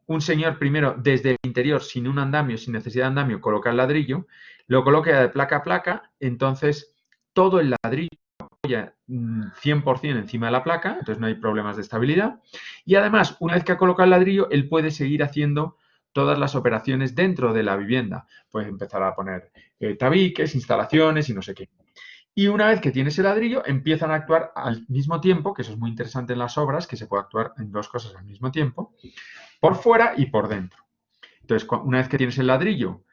un señor primero desde el interior, sin un andamio, sin necesidad de andamio, coloca el ladrillo, lo coloca de placa a placa, entonces todo el ladrillo apoya 100% encima de la placa, entonces no hay problemas de estabilidad. Y además, una vez que ha colocado el ladrillo, él puede seguir haciendo todas las operaciones dentro de la vivienda. Puede empezar a poner tabiques, instalaciones y no sé qué. Y una vez que tienes el ladrillo, empiezan a actuar al mismo tiempo, que eso es muy interesante en las obras, que se puede actuar en dos cosas al mismo tiempo, por fuera y por dentro. Entonces, una vez que tienes el ladrillo,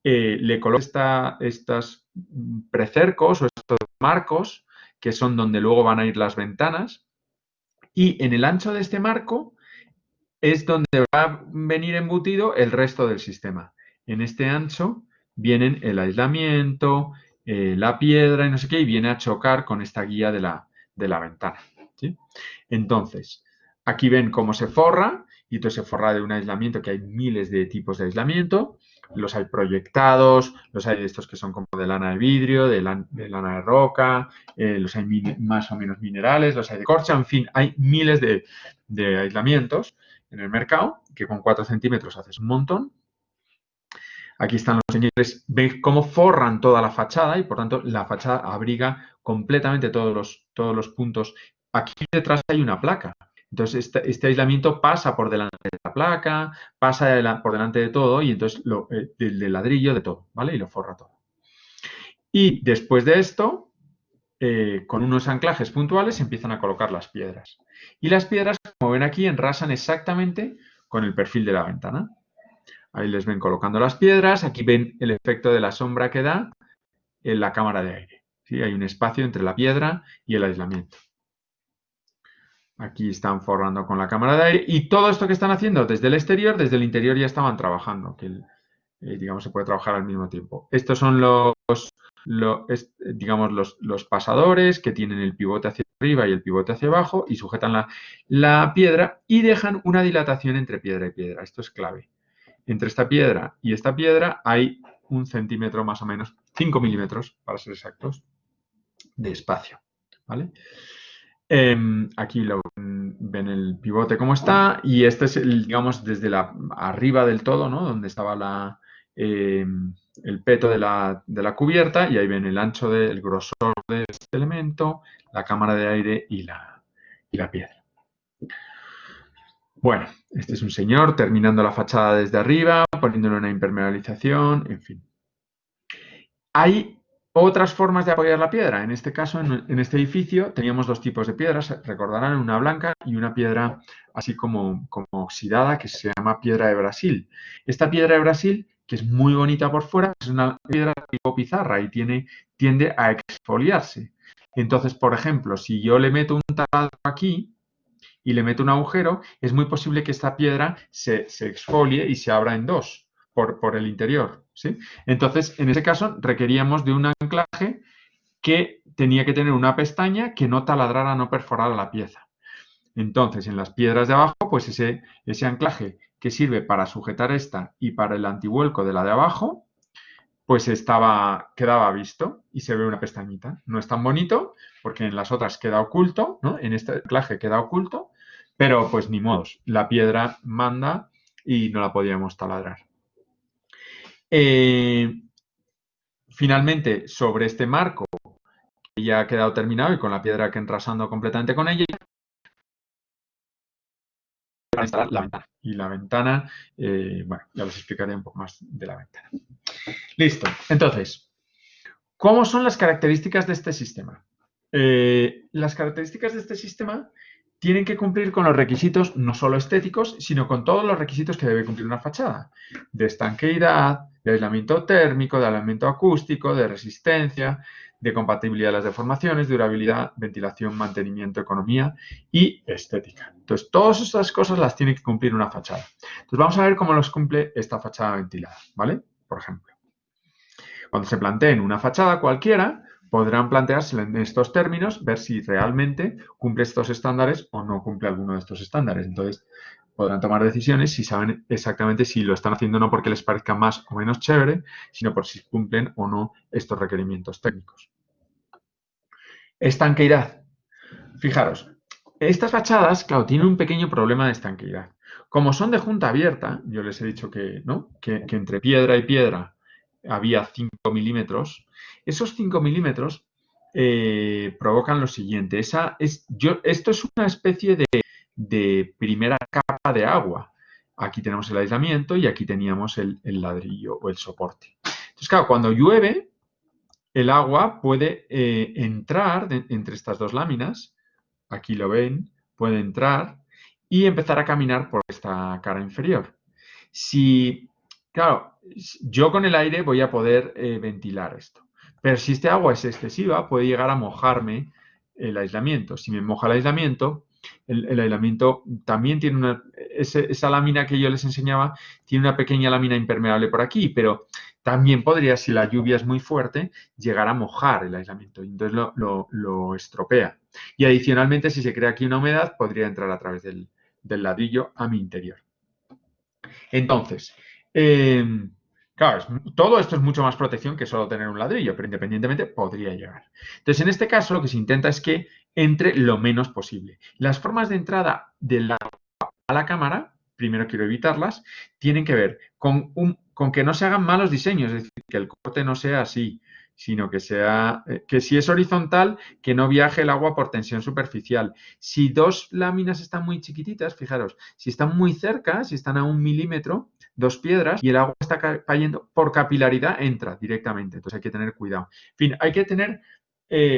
le colocas estos precercos o estos marcos, que son donde luego van a ir las ventanas, y en el ancho de este marco es donde va a venir embutido el resto del sistema. En este ancho vienen el aislamiento, la piedra y no sé qué, y viene a chocar con esta guía de la ventana. ¿Sí? Entonces, aquí ven cómo se forra, y entonces se forra de un aislamiento, que hay miles de tipos de aislamiento. Los hay proyectados, los hay de estos que son como de lana de vidrio, de lana de roca, los hay más o menos minerales, los hay de corcha, en fin, hay miles de aislamientos en el mercado, que con 4 centímetros haces un montón. Aquí están los señores, veis cómo forran toda la fachada y por tanto la fachada abriga completamente todos los puntos. Aquí detrás hay una placa. Entonces este aislamiento pasa por delante de la placa, pasa por delante de todo y entonces del ladrillo de todo, ¿vale? Y lo forra todo. Y después de esto, con unos anclajes puntuales se empiezan a colocar las piedras. Y las piedras, como ven aquí, enrasan exactamente con el perfil de la ventana. Ahí les ven colocando las piedras. Aquí ven el efecto de la sombra que da en la cámara de aire. ¿Sí? Hay un espacio entre la piedra y el aislamiento. Aquí están forrando con la cámara de aire. Y todo esto que están haciendo desde el exterior, desde el interior ya estaban trabajando. Que digamos, se puede trabajar al mismo tiempo. Estos son los pasadores que tienen el pivote hacia arriba y el pivote hacia abajo y sujetan la piedra y dejan una dilatación entre piedra y piedra. Esto es clave. Entre esta piedra y esta piedra hay 1 centímetro más o menos, 5 milímetros para ser exactos, de espacio. ¿Vale? Aquí ven el pivote como está y este es, digamos, desde arriba del todo, ¿no? Donde estaba el peto de la cubierta y ahí ven el ancho del grosor de este elemento, la cámara de aire y la piedra. Bueno, este es un señor terminando la fachada desde arriba, poniéndole una impermeabilización, en fin. Hay otras formas de apoyar la piedra. En este caso, en este edificio, teníamos dos tipos de piedras, recordarán, una blanca y una piedra así como oxidada, que se llama piedra de Brasil. Esta piedra de Brasil, que es muy bonita por fuera, es una piedra tipo pizarra y tiende a exfoliarse. Entonces, por ejemplo, si yo le meto un taladro aquí y le meto un agujero, es muy posible que esta piedra se exfolie y se abra en dos por el interior, ¿sí? Entonces, en ese caso, requeríamos de un anclaje que tenía que tener una pestaña que no taladrara, no perforara la pieza. Entonces, en las piedras de abajo, pues ese anclaje que sirve para sujetar esta y para el antivuelco de la de abajo, pues quedaba visto y se ve una pestañita. No es tan bonito porque en las otras queda oculto, ¿no? En este anclaje queda oculto, pero pues ni modos. La piedra manda y no la podíamos taladrar. Finalmente, sobre este marco, que ya ha quedado terminado y con la piedra que enrasando completamente con ella, para instalar la ventana. Y la ventana, bueno, ya les explicaré un poco más de la ventana. Listo. Entonces, ¿cómo son las características de este sistema? Las características de este sistema tienen que cumplir con los requisitos no solo estéticos, sino con todos los requisitos que debe cumplir una fachada. De estanqueidad, de aislamiento térmico, de aislamiento acústico, de resistencia, de compatibilidad de las deformaciones, durabilidad, ventilación, mantenimiento, economía y estética. Entonces, todas estas cosas las tiene que cumplir una fachada. Entonces, vamos a ver cómo los cumple esta fachada ventilada, ¿vale? Por ejemplo, cuando se planteen una fachada cualquiera, podrán plantearse en estos términos, ver si realmente cumple estos estándares o no cumple alguno de estos estándares. Entonces, podrán tomar decisiones si saben exactamente si lo están haciendo no porque les parezca más o menos chévere, sino por si cumplen o no estos requerimientos técnicos. Estanqueidad. Fijaros, estas fachadas, claro, tienen un pequeño problema de estanqueidad. Como son de junta abierta, yo les he dicho que, ¿no? que entre piedra y piedra había 5 milímetros, esos 5 milímetros provocan lo siguiente. Esto es una especie de primera capa de agua. Aquí tenemos el aislamiento y aquí teníamos el ladrillo o el soporte. Entonces, claro, cuando llueve, el agua puede entrar entre estas dos láminas, aquí lo ven, puede entrar y empezar a caminar por esta cara inferior. Claro, yo con el aire voy a poder ventilar esto, pero si este agua es excesiva, puede llegar a mojarme el aislamiento. Si me moja el aislamiento, el aislamiento también tiene esa lámina que yo les enseñaba, tiene una pequeña lámina impermeable por aquí, pero también podría, si la lluvia es muy fuerte, llegar a mojar el aislamiento y entonces lo estropea. Y adicionalmente, si se crea aquí una humedad, podría entrar a través del ladrillo a mi interior. Entonces, claro, todo esto es mucho más protección que solo tener un ladrillo, pero independientemente podría llegar. Entonces, en este caso, lo que se intenta es que entre lo menos posible. Las formas de entrada del agua a la cámara, primero quiero evitarlas, tienen que ver con que no se hagan malos diseños, es decir, que el corte no sea así, sino que sea, que si es horizontal, que no viaje el agua por tensión superficial. Si dos láminas están muy chiquititas, fijaros, si están muy cerca, si están a 1 milímetro, dos piedras, y el agua está cayendo, por capilaridad entra directamente, entonces hay que tener cuidado. En fin, hay que tener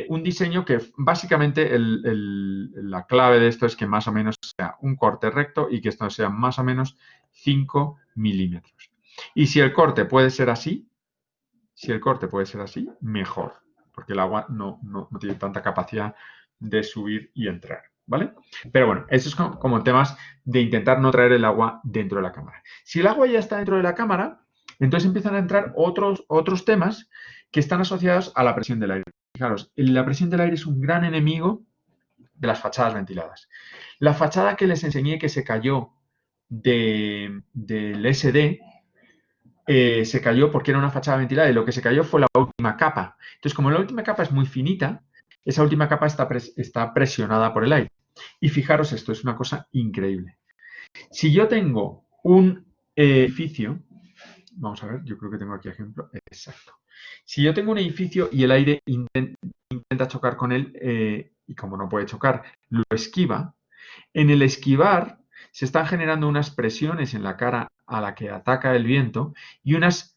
un diseño que básicamente la clave de esto es que más o menos sea un corte recto y que esto sea más o menos 5 milímetros. Y si el corte puede ser así, mejor, porque el agua no tiene tanta capacidad de subir y entrar, ¿vale? Pero bueno, eso es como temas de intentar no traer el agua dentro de la cámara. Si el agua ya está dentro de la cámara, entonces empiezan a entrar otros temas que están asociados a la presión del aire. Fijaros, la presión del aire es un gran enemigo de las fachadas ventiladas. La fachada que les enseñé que se cayó del SD, se cayó porque era una fachada ventilada y lo que se cayó fue la última capa. Entonces, como la última capa es muy finita, esa última capa está presionada por el aire. Y fijaros esto, es una cosa increíble. Si yo tengo un edificio, vamos a ver, yo creo que tengo aquí ejemplo, exacto. Si yo tengo un edificio y el aire intenta chocar con él, y como no puede chocar, lo esquiva, en el esquivar se están generando unas presiones en la cara a la que ataca el viento y unas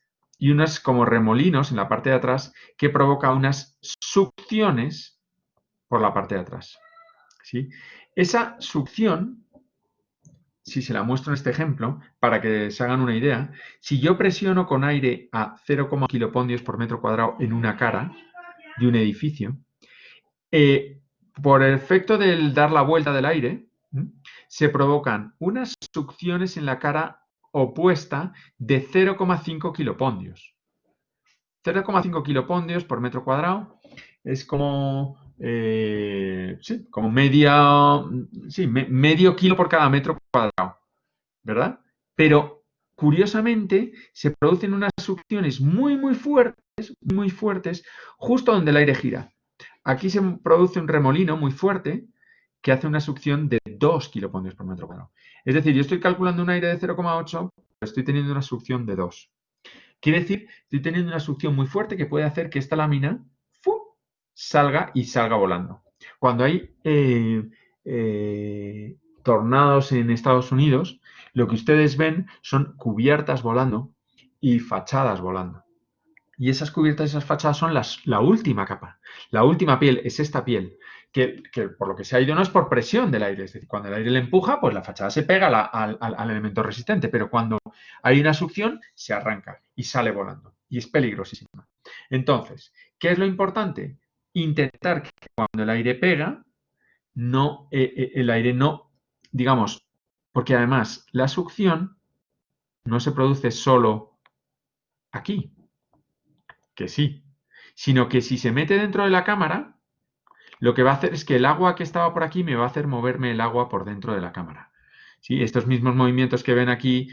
como remolinos en la parte de atrás que provoca unas succiones por la parte de atrás. ¿Sí? Esa succión, si se la muestro en este ejemplo, para que se hagan una idea, si yo presiono con aire a 0,1 kilopondios por metro cuadrado en una cara de un edificio, por el efecto del dar la vuelta del aire, se provocan unas succiones en la cara opuesta de 0,5 kilopondios. 0,5 kilopondios por metro cuadrado es como, sí, como medio kilo por cada metro cuadrado, ¿verdad? Pero curiosamente se producen unas succiones muy fuertes, justo donde el aire gira. Aquí se produce un remolino muy fuerte que hace una succión de 2 kilopondios por metro cuadrado. Es decir, yo estoy calculando un aire de 0,8, pero estoy teniendo una succión de 2. Quiere decir, estoy teniendo una succión muy fuerte que puede hacer que esta lámina salga volando. Cuando hay tornados en Estados Unidos, lo que ustedes ven son cubiertas volando y fachadas volando. Y esas cubiertas, esas fachadas son la última capa. La última piel es esta piel, que por lo que se ha ido no es por presión del aire. Es decir, cuando el aire le empuja, pues la fachada se pega al elemento resistente, pero cuando hay una succión, se arranca y sale volando. Y es peligrosísima. Entonces, ¿qué es lo importante? Intentar que cuando el aire pega, el aire no, digamos, porque además la succión no se produce solo aquí, que sí, sino que si se mete dentro de la cámara, lo que va a hacer es que el agua que estaba por aquí me va a hacer moverme el agua por dentro de la cámara. ¿Sí? Estos mismos movimientos que ven aquí,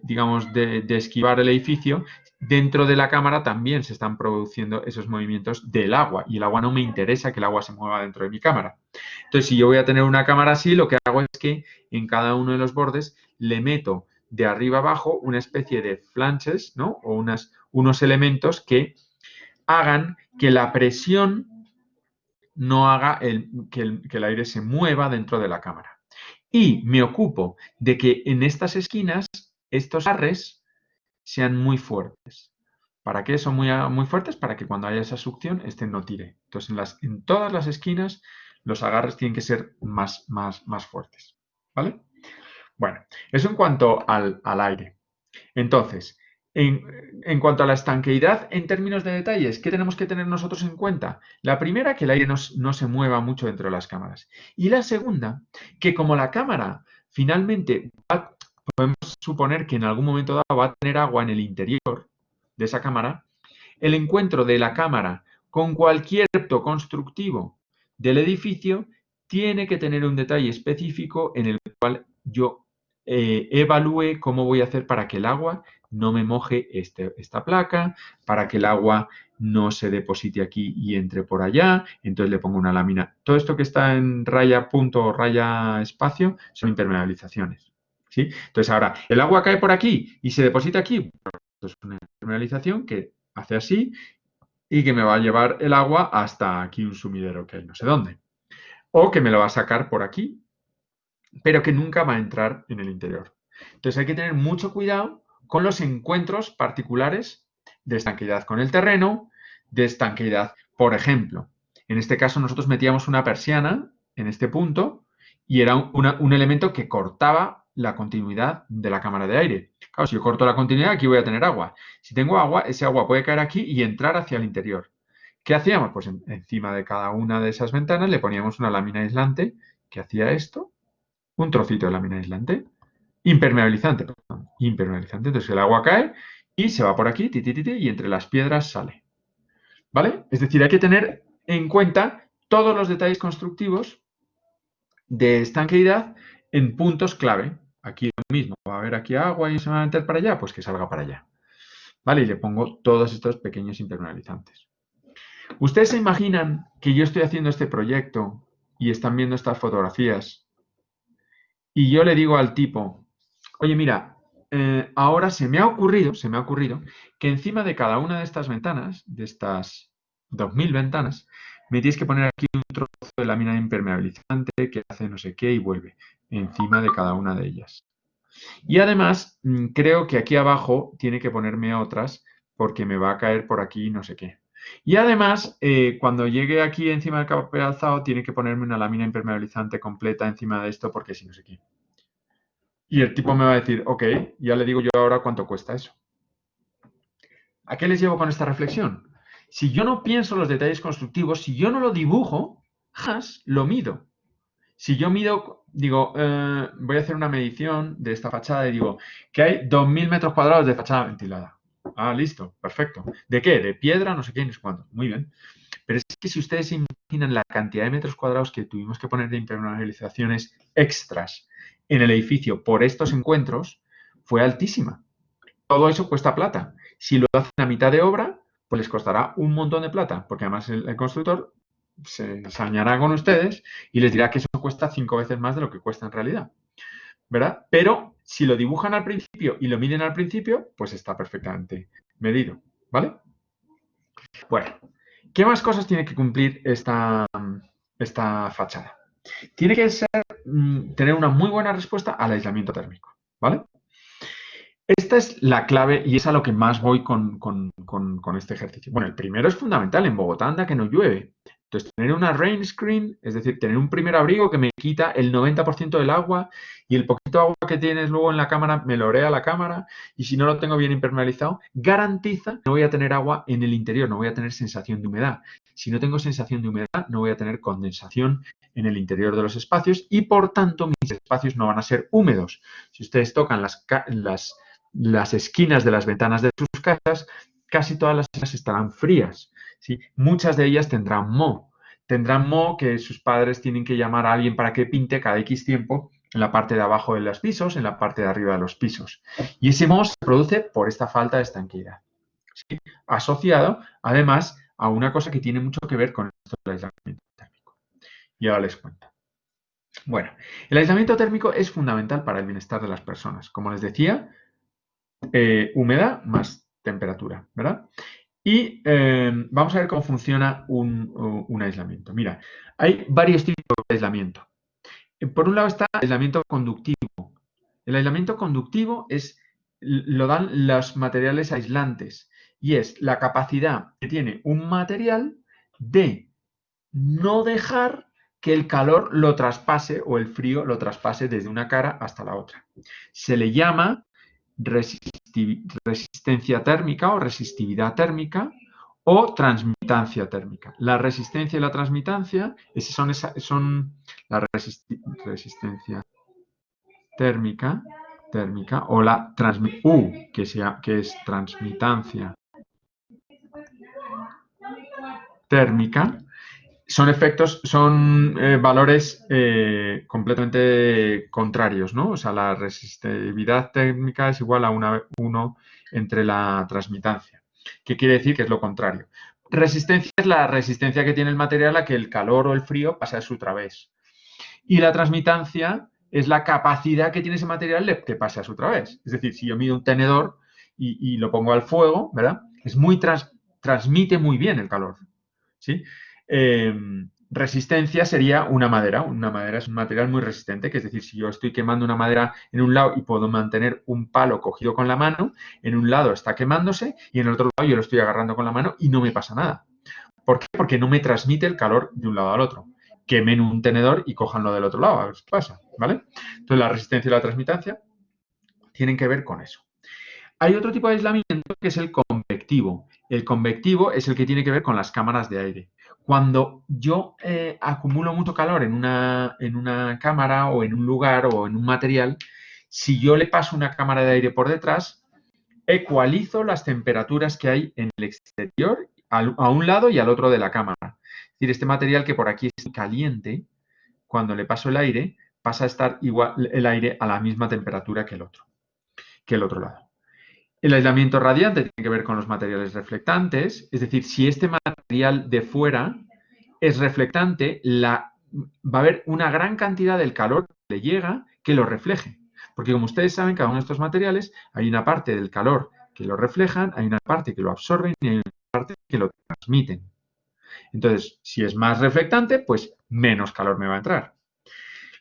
digamos, de esquivar el edificio, dentro de la cámara también se están produciendo esos movimientos del agua y el agua no me interesa que el agua se mueva dentro de mi cámara. Entonces, si yo voy a tener una cámara así, lo que hago es que en cada uno de los bordes le meto de arriba abajo una especie de flanches, ¿no? O unos elementos que hagan que la presión no haga que el aire se mueva dentro de la cámara. Y me ocupo de que en estas esquinas estos agarres sean muy fuertes. ¿Para qué son muy fuertes? Para que cuando haya esa succión, este no tire. Entonces, en todas las esquinas, los agarres tienen que ser más fuertes. ¿Vale? Bueno, eso en cuanto al aire. Entonces, en cuanto a la estanqueidad en términos de detalles, ¿qué tenemos que tener nosotros en cuenta? La primera, que el aire no se mueva mucho dentro de las cámaras. Y la segunda, que como la cámara finalmente podemos suponer que en algún momento dado va a tener agua en el interior de esa cámara, el encuentro de la cámara con cualquier objeto constructivo del edificio tiene que tener un detalle específico en el cual yo evalúe cómo voy a hacer para que el agua no me moje esta placa, para que el agua no se deposite aquí y entre por allá, entonces le pongo una lámina. Todo esto que está en raya punto o raya espacio son impermeabilizaciones. ¿Sí? Entonces ahora, el agua cae por aquí y se deposita aquí. Esto es una impermeabilización que hace así y que me va a llevar el agua hasta aquí un sumidero que hay no sé dónde. O que me lo va a sacar por aquí, pero que nunca va a entrar en el interior. Entonces hay que tener mucho cuidado con los encuentros particulares de estanqueidad con el terreno, de estanqueidad, por ejemplo. En este caso nosotros metíamos una persiana en este punto y era un elemento que cortaba la continuidad de la cámara de aire. Claro, si yo corto la continuidad, aquí voy a tener agua. Si tengo agua, ese agua puede caer aquí y entrar hacia el interior. ¿Qué hacíamos? Pues encima de cada una de esas ventanas le poníamos una lámina aislante que hacía esto, un trocito de lámina aislante, impermeabilizante. Entonces el agua cae y se va por aquí, y entre las piedras sale. ¿Vale? Es decir, hay que tener en cuenta todos los detalles constructivos de estanqueidad en puntos clave. Aquí lo mismo, va a haber aquí agua y se va a meter para allá, pues que salga para allá. ¿Vale? Y le pongo todos estos pequeños impermeabilizantes. ¿Ustedes se imaginan que yo estoy haciendo este proyecto y están viendo estas fotografías y yo le digo al tipo, oye, mira, ahora se me ha ocurrido que encima de cada una de estas ventanas, de estas 2000 ventanas, me tienes que poner aquí un trozo de lámina impermeabilizante que hace no sé qué y vuelve encima de cada una de ellas. Y además, creo que aquí abajo tiene que ponerme otras porque me va a caer por aquí no sé qué. Y además, cuando llegue aquí encima del papel alzado, tiene que ponerme una lámina impermeabilizante completa encima de esto porque si no sé qué. Y el tipo me va a decir, ok, ya le digo yo ahora cuánto cuesta eso. ¿A qué les llevo con esta reflexión? Si yo no pienso los detalles constructivos, si yo no lo dibujo, jamás lo mido. Si yo mido, digo, voy a hacer una medición de esta fachada y digo que hay 2000 metros cuadrados de fachada ventilada. Ah, listo, perfecto. ¿De qué? De piedra, no sé qué, no sé cuánto. Muy bien. Pero es que si ustedes se imaginan la cantidad de metros cuadrados que tuvimos que poner de impermeabilizaciones extras en el edificio por estos encuentros, fue altísima. Todo eso cuesta plata. Si lo hacen a mitad de obra, pues les costará un montón de plata, porque además el constructor se ensañará con ustedes y les dirá que eso cuesta 5 veces más de lo que cuesta en realidad, ¿verdad? Pero si lo dibujan al principio y lo miden al principio, pues está perfectamente medido, ¿vale? Bueno, ¿qué más cosas tiene que cumplir esta fachada? Tiene que tener una muy buena respuesta al aislamiento térmico, ¿vale? Esta es la clave y es a lo que más voy con este ejercicio. Bueno, el primero es fundamental. En Bogotá anda que no llueve. Entonces, tener una rain screen, es decir, tener un primer abrigo que me quita el 90% del agua y el poquito agua que tienes luego en la cámara me lorea la cámara y si no lo tengo bien impermeabilizado, garantiza que no voy a tener agua en el interior, no voy a tener sensación de humedad. Si no tengo sensación de humedad, no voy a tener condensación en el interior de los espacios y, por tanto, mis espacios no van a ser húmedos. Si ustedes tocan las esquinas de las ventanas de sus casas, casi todas las esquinas estarán frías. ¿Sí? Muchas de ellas tendrán moho. Tendrán moho que sus padres tienen que llamar a alguien para que pinte cada X tiempo en la parte de abajo de los pisos, en la parte de arriba de los pisos. Y ese moho se produce por esta falta de estanqueidad. ¿Sí? Asociado, además, a una cosa que tiene mucho que ver con esto del aislamiento térmico. Y ahora les cuento. Bueno, el aislamiento térmico es fundamental para el bienestar de las personas. Como les decía, humedad más temperatura, ¿verdad? Y vamos a ver cómo funciona un aislamiento. Mira, hay varios tipos de aislamiento. Por un lado está el aislamiento conductivo. El aislamiento conductivo lo dan los materiales aislantes y es la capacidad que tiene un material de no dejar que el calor lo traspase o el frío lo traspase desde una cara hasta la otra. Se le llama resistencia térmica o resistividad térmica o transmitancia térmica. La resistencia y la transmitancia son la resistencia térmica o la que es transmitancia térmica. Son valores completamente contrarios, ¿no? O sea, la resistividad térmica es igual a 1 entre la transmitancia. ¿Qué quiere decir? Que es lo contrario. Resistencia es la resistencia que tiene el material a que el calor o el frío pase a su través. Y la transmitancia es la capacidad que tiene ese material de que pase a su través. Es decir, si yo mido un tenedor y lo pongo al fuego, ¿verdad? Transmite muy bien el calor, ¿sí? Resistencia sería una madera. Una madera es un material muy resistente, que es decir, si yo estoy quemando una madera en un lado y puedo mantener un palo cogido con la mano, en un lado está quemándose y en el otro lado yo lo estoy agarrando con la mano y no me pasa nada. ¿Por qué? Porque no me transmite el calor de un lado al otro. Quemen un tenedor y cójanlo del otro lado, a ver qué pasa, ¿vale? Entonces, la resistencia y la transmitancia tienen que ver con eso. Hay otro tipo de aislamiento que es el convectivo. El convectivo es el que tiene que ver con las cámaras de aire. Cuando yo acumulo mucho calor en una cámara o en un lugar o en un material, si yo le paso una cámara de aire por detrás, ecualizo las temperaturas que hay en el exterior a un lado y al otro de la cámara. Es decir, este material que por aquí es caliente, cuando le paso el aire, pasa a estar igual el aire a la misma temperatura que el otro lado. El aislamiento radiante tiene que ver con los materiales reflectantes, es decir, si este material de fuera es reflectante, va a haber una gran cantidad del calor que le llega que lo refleje. Porque como ustedes saben, cada uno de estos materiales hay una parte del calor que lo reflejan, hay una parte que lo absorben y hay una parte que lo transmiten. Entonces, si es más reflectante, pues menos calor me va a entrar.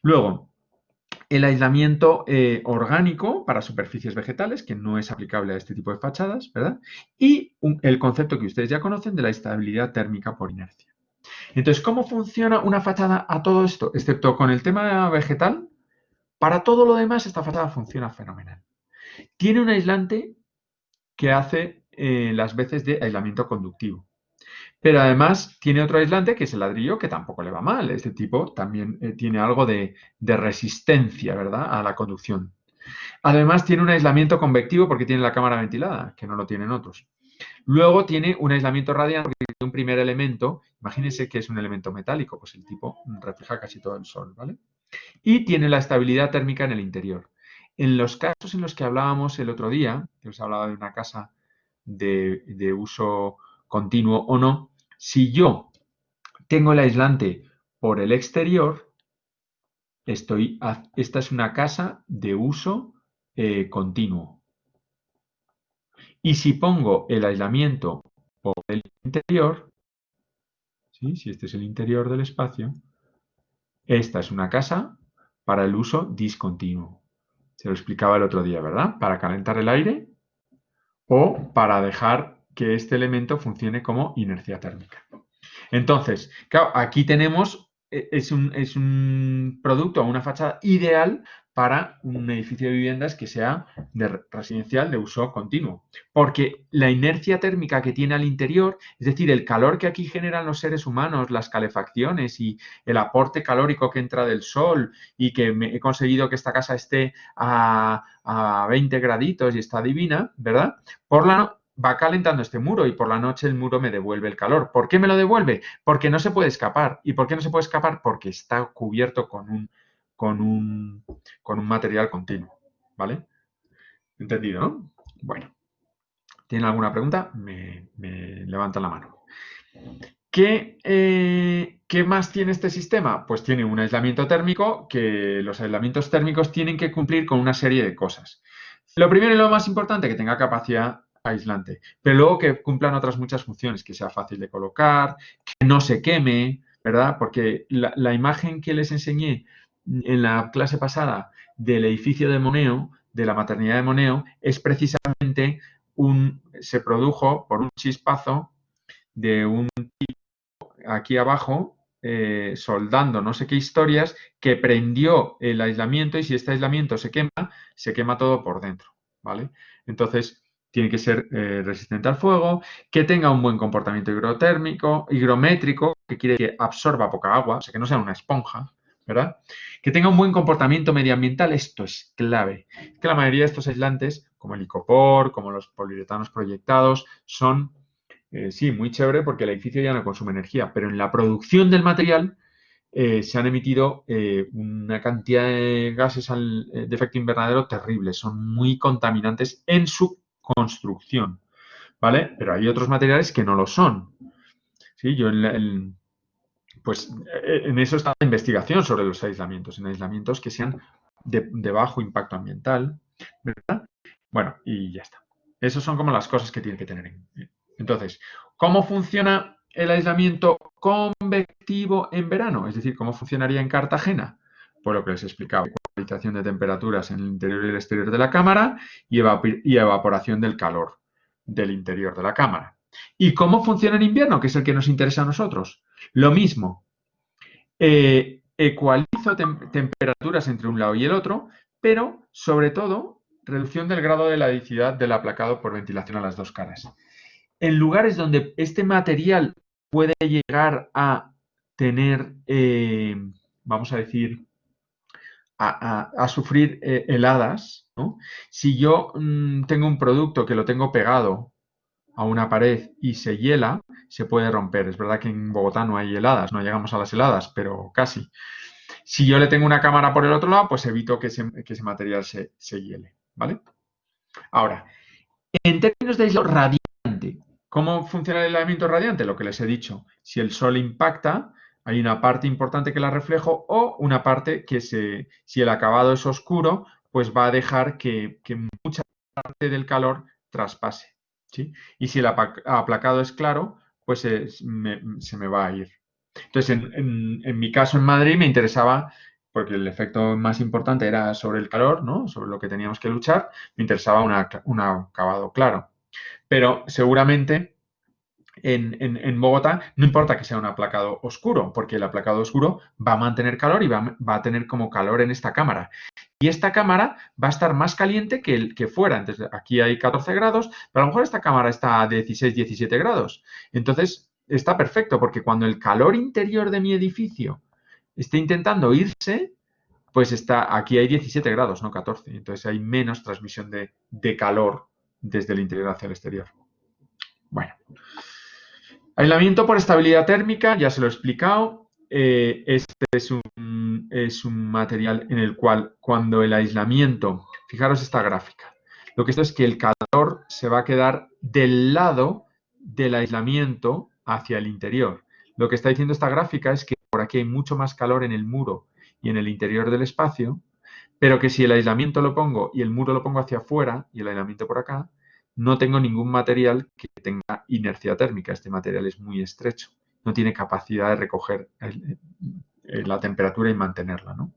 Luego, el aislamiento orgánico para superficies vegetales, que no es aplicable a este tipo de fachadas, ¿verdad? Y el concepto que ustedes ya conocen de la estabilidad térmica por inercia. Entonces, ¿cómo funciona una fachada a todo esto? Excepto con el tema vegetal, para todo lo demás esta fachada funciona fenomenal. Tiene un aislante que hace las veces de aislamiento conductivo. Pero además tiene otro aislante que es el ladrillo, que tampoco le va mal. Este tipo también tiene algo de resistencia, ¿verdad?, a la conducción. Además tiene un aislamiento convectivo porque tiene la cámara ventilada, que no lo tienen otros. Luego tiene un aislamiento radiante porque tiene un primer elemento. Imagínense que es un elemento metálico, pues el tipo refleja casi todo el sol, ¿vale? Y tiene la estabilidad térmica en el interior. En los casos en los que hablábamos el otro día, que os hablaba de una casa de uso continuo o no, si yo tengo el aislante por el exterior, esta es una casa de uso continuo. Y si pongo el aislamiento por el interior, ¿sí?, si este es el interior del espacio, esta es una casa para el uso discontinuo. Se lo explicaba el otro día, ¿verdad? Para calentar el aire o para dejar que este elemento funcione como inercia térmica. Entonces, claro, aquí tenemos, es un producto, una fachada ideal para un edificio de viviendas que sea residencial de uso continuo. Porque la inercia térmica que tiene al interior, es decir, el calor que aquí generan los seres humanos, las calefacciones y el aporte calórico que entra del sol y que he conseguido que esta casa esté a 20 graditos y está divina, ¿verdad? Va calentando este muro y por la noche el muro me devuelve el calor. ¿Por qué me lo devuelve? Porque no se puede escapar. ¿Y por qué no se puede escapar? Porque está cubierto con un material continuo. ¿Vale? ¿Entendido, no? Bueno. ¿Tienen alguna pregunta? Me levantan la mano. ¿Qué más tiene este sistema? Pues tiene un aislamiento térmico, que los aislamientos térmicos tienen que cumplir con una serie de cosas. Lo primero y lo más importante, que tenga capacidad aislante, pero luego que cumplan otras muchas funciones, que sea fácil de colocar, que no se queme, ¿verdad? Porque la imagen que les enseñé en la clase pasada del edificio de Moneo, de la maternidad de Moneo, es precisamente se produjo por un chispazo de un tipo aquí abajo soldando no sé qué historias que prendió el aislamiento, y si este aislamiento se quema todo por dentro, ¿vale? Entonces tiene que ser resistente al fuego, que tenga un buen comportamiento higrométrico, que quiere que absorba poca agua, o sea, que no sea una esponja, ¿verdad? Que tenga un buen comportamiento medioambiental, esto es clave. Es que la mayoría de estos aislantes, como el icopor, como los poliuretanos proyectados, son, sí, muy chévere porque el edificio ya no consume energía, pero en la producción del material se han emitido una cantidad de gases de efecto invernadero terribles, son muy contaminantes en su construcción, ¿vale? Pero hay otros materiales que no lo son. ¿Sí? Yo pues en eso está la investigación sobre los aislamientos, en aislamientos que sean de bajo impacto ambiental, ¿verdad? Bueno, y ya está. Esas son como las cosas que tiene que tener. Entonces, ¿cómo funciona el aislamiento convectivo en verano? Es decir, ¿cómo funcionaría en Cartagena? Pues lo que les explicaba, ecualización de temperaturas en el interior y el exterior de la cámara y evaporación del calor del interior de la cámara. ¿Y cómo funciona en invierno, que es el que nos interesa a nosotros? Lo mismo, ecualizo temperaturas entre un lado y el otro, pero sobre todo reducción del grado de ladicidad del aplacado por ventilación a las dos caras. En lugares donde este material puede llegar a tener, vamos a decir, a sufrir heladas, ¿no? Si yo tengo un producto que lo tengo pegado a una pared y se hiela, se puede romper. Es verdad que en Bogotá no hay heladas, no llegamos a las heladas, pero casi. Si yo le tengo una cámara por el otro lado, pues evito que ese material se hiele, ¿vale? Ahora, En términos de aislado radiante, ¿cómo funciona el aislamiento radiante? Lo que les he dicho. Si el sol impacta, hay una parte importante que la reflejo o una parte que si el acabado es oscuro, pues va a dejar que mucha parte del calor traspase. ¿Sí? Y si el aplacado es claro, pues se me va a ir. Entonces, en mi caso en Madrid me interesaba, porque el efecto más importante era sobre el calor, ¿no? Sobre lo que teníamos que luchar, me interesaba un acabado claro. Pero seguramente en Bogotá no importa que sea un aplacado oscuro, porque el aplacado oscuro va a mantener calor y va a tener como calor en esta cámara. Y esta cámara va a estar más caliente que fuera. Entonces, aquí hay 14 grados, pero a lo mejor esta cámara está a 16, 17 grados. Entonces, está perfecto, porque cuando el calor interior de mi edificio esté intentando irse, pues aquí hay 17 grados, no 14. Entonces, hay menos transmisión de calor desde el interior hacia el exterior. Bueno. Aislamiento por estabilidad térmica, ya se lo he explicado. Este es un material en el cual cuando el aislamiento, fijaros esta gráfica, lo que esto es que el calor se va a quedar del lado del aislamiento hacia el interior. Lo que está diciendo esta gráfica es que por aquí hay mucho más calor en el muro y en el interior del espacio, pero que si el aislamiento lo pongo y el muro lo pongo hacia afuera y el aislamiento por acá, no tengo ningún material que tenga inercia térmica. Este material es muy estrecho, no tiene capacidad de recoger la temperatura y mantenerla, ¿no?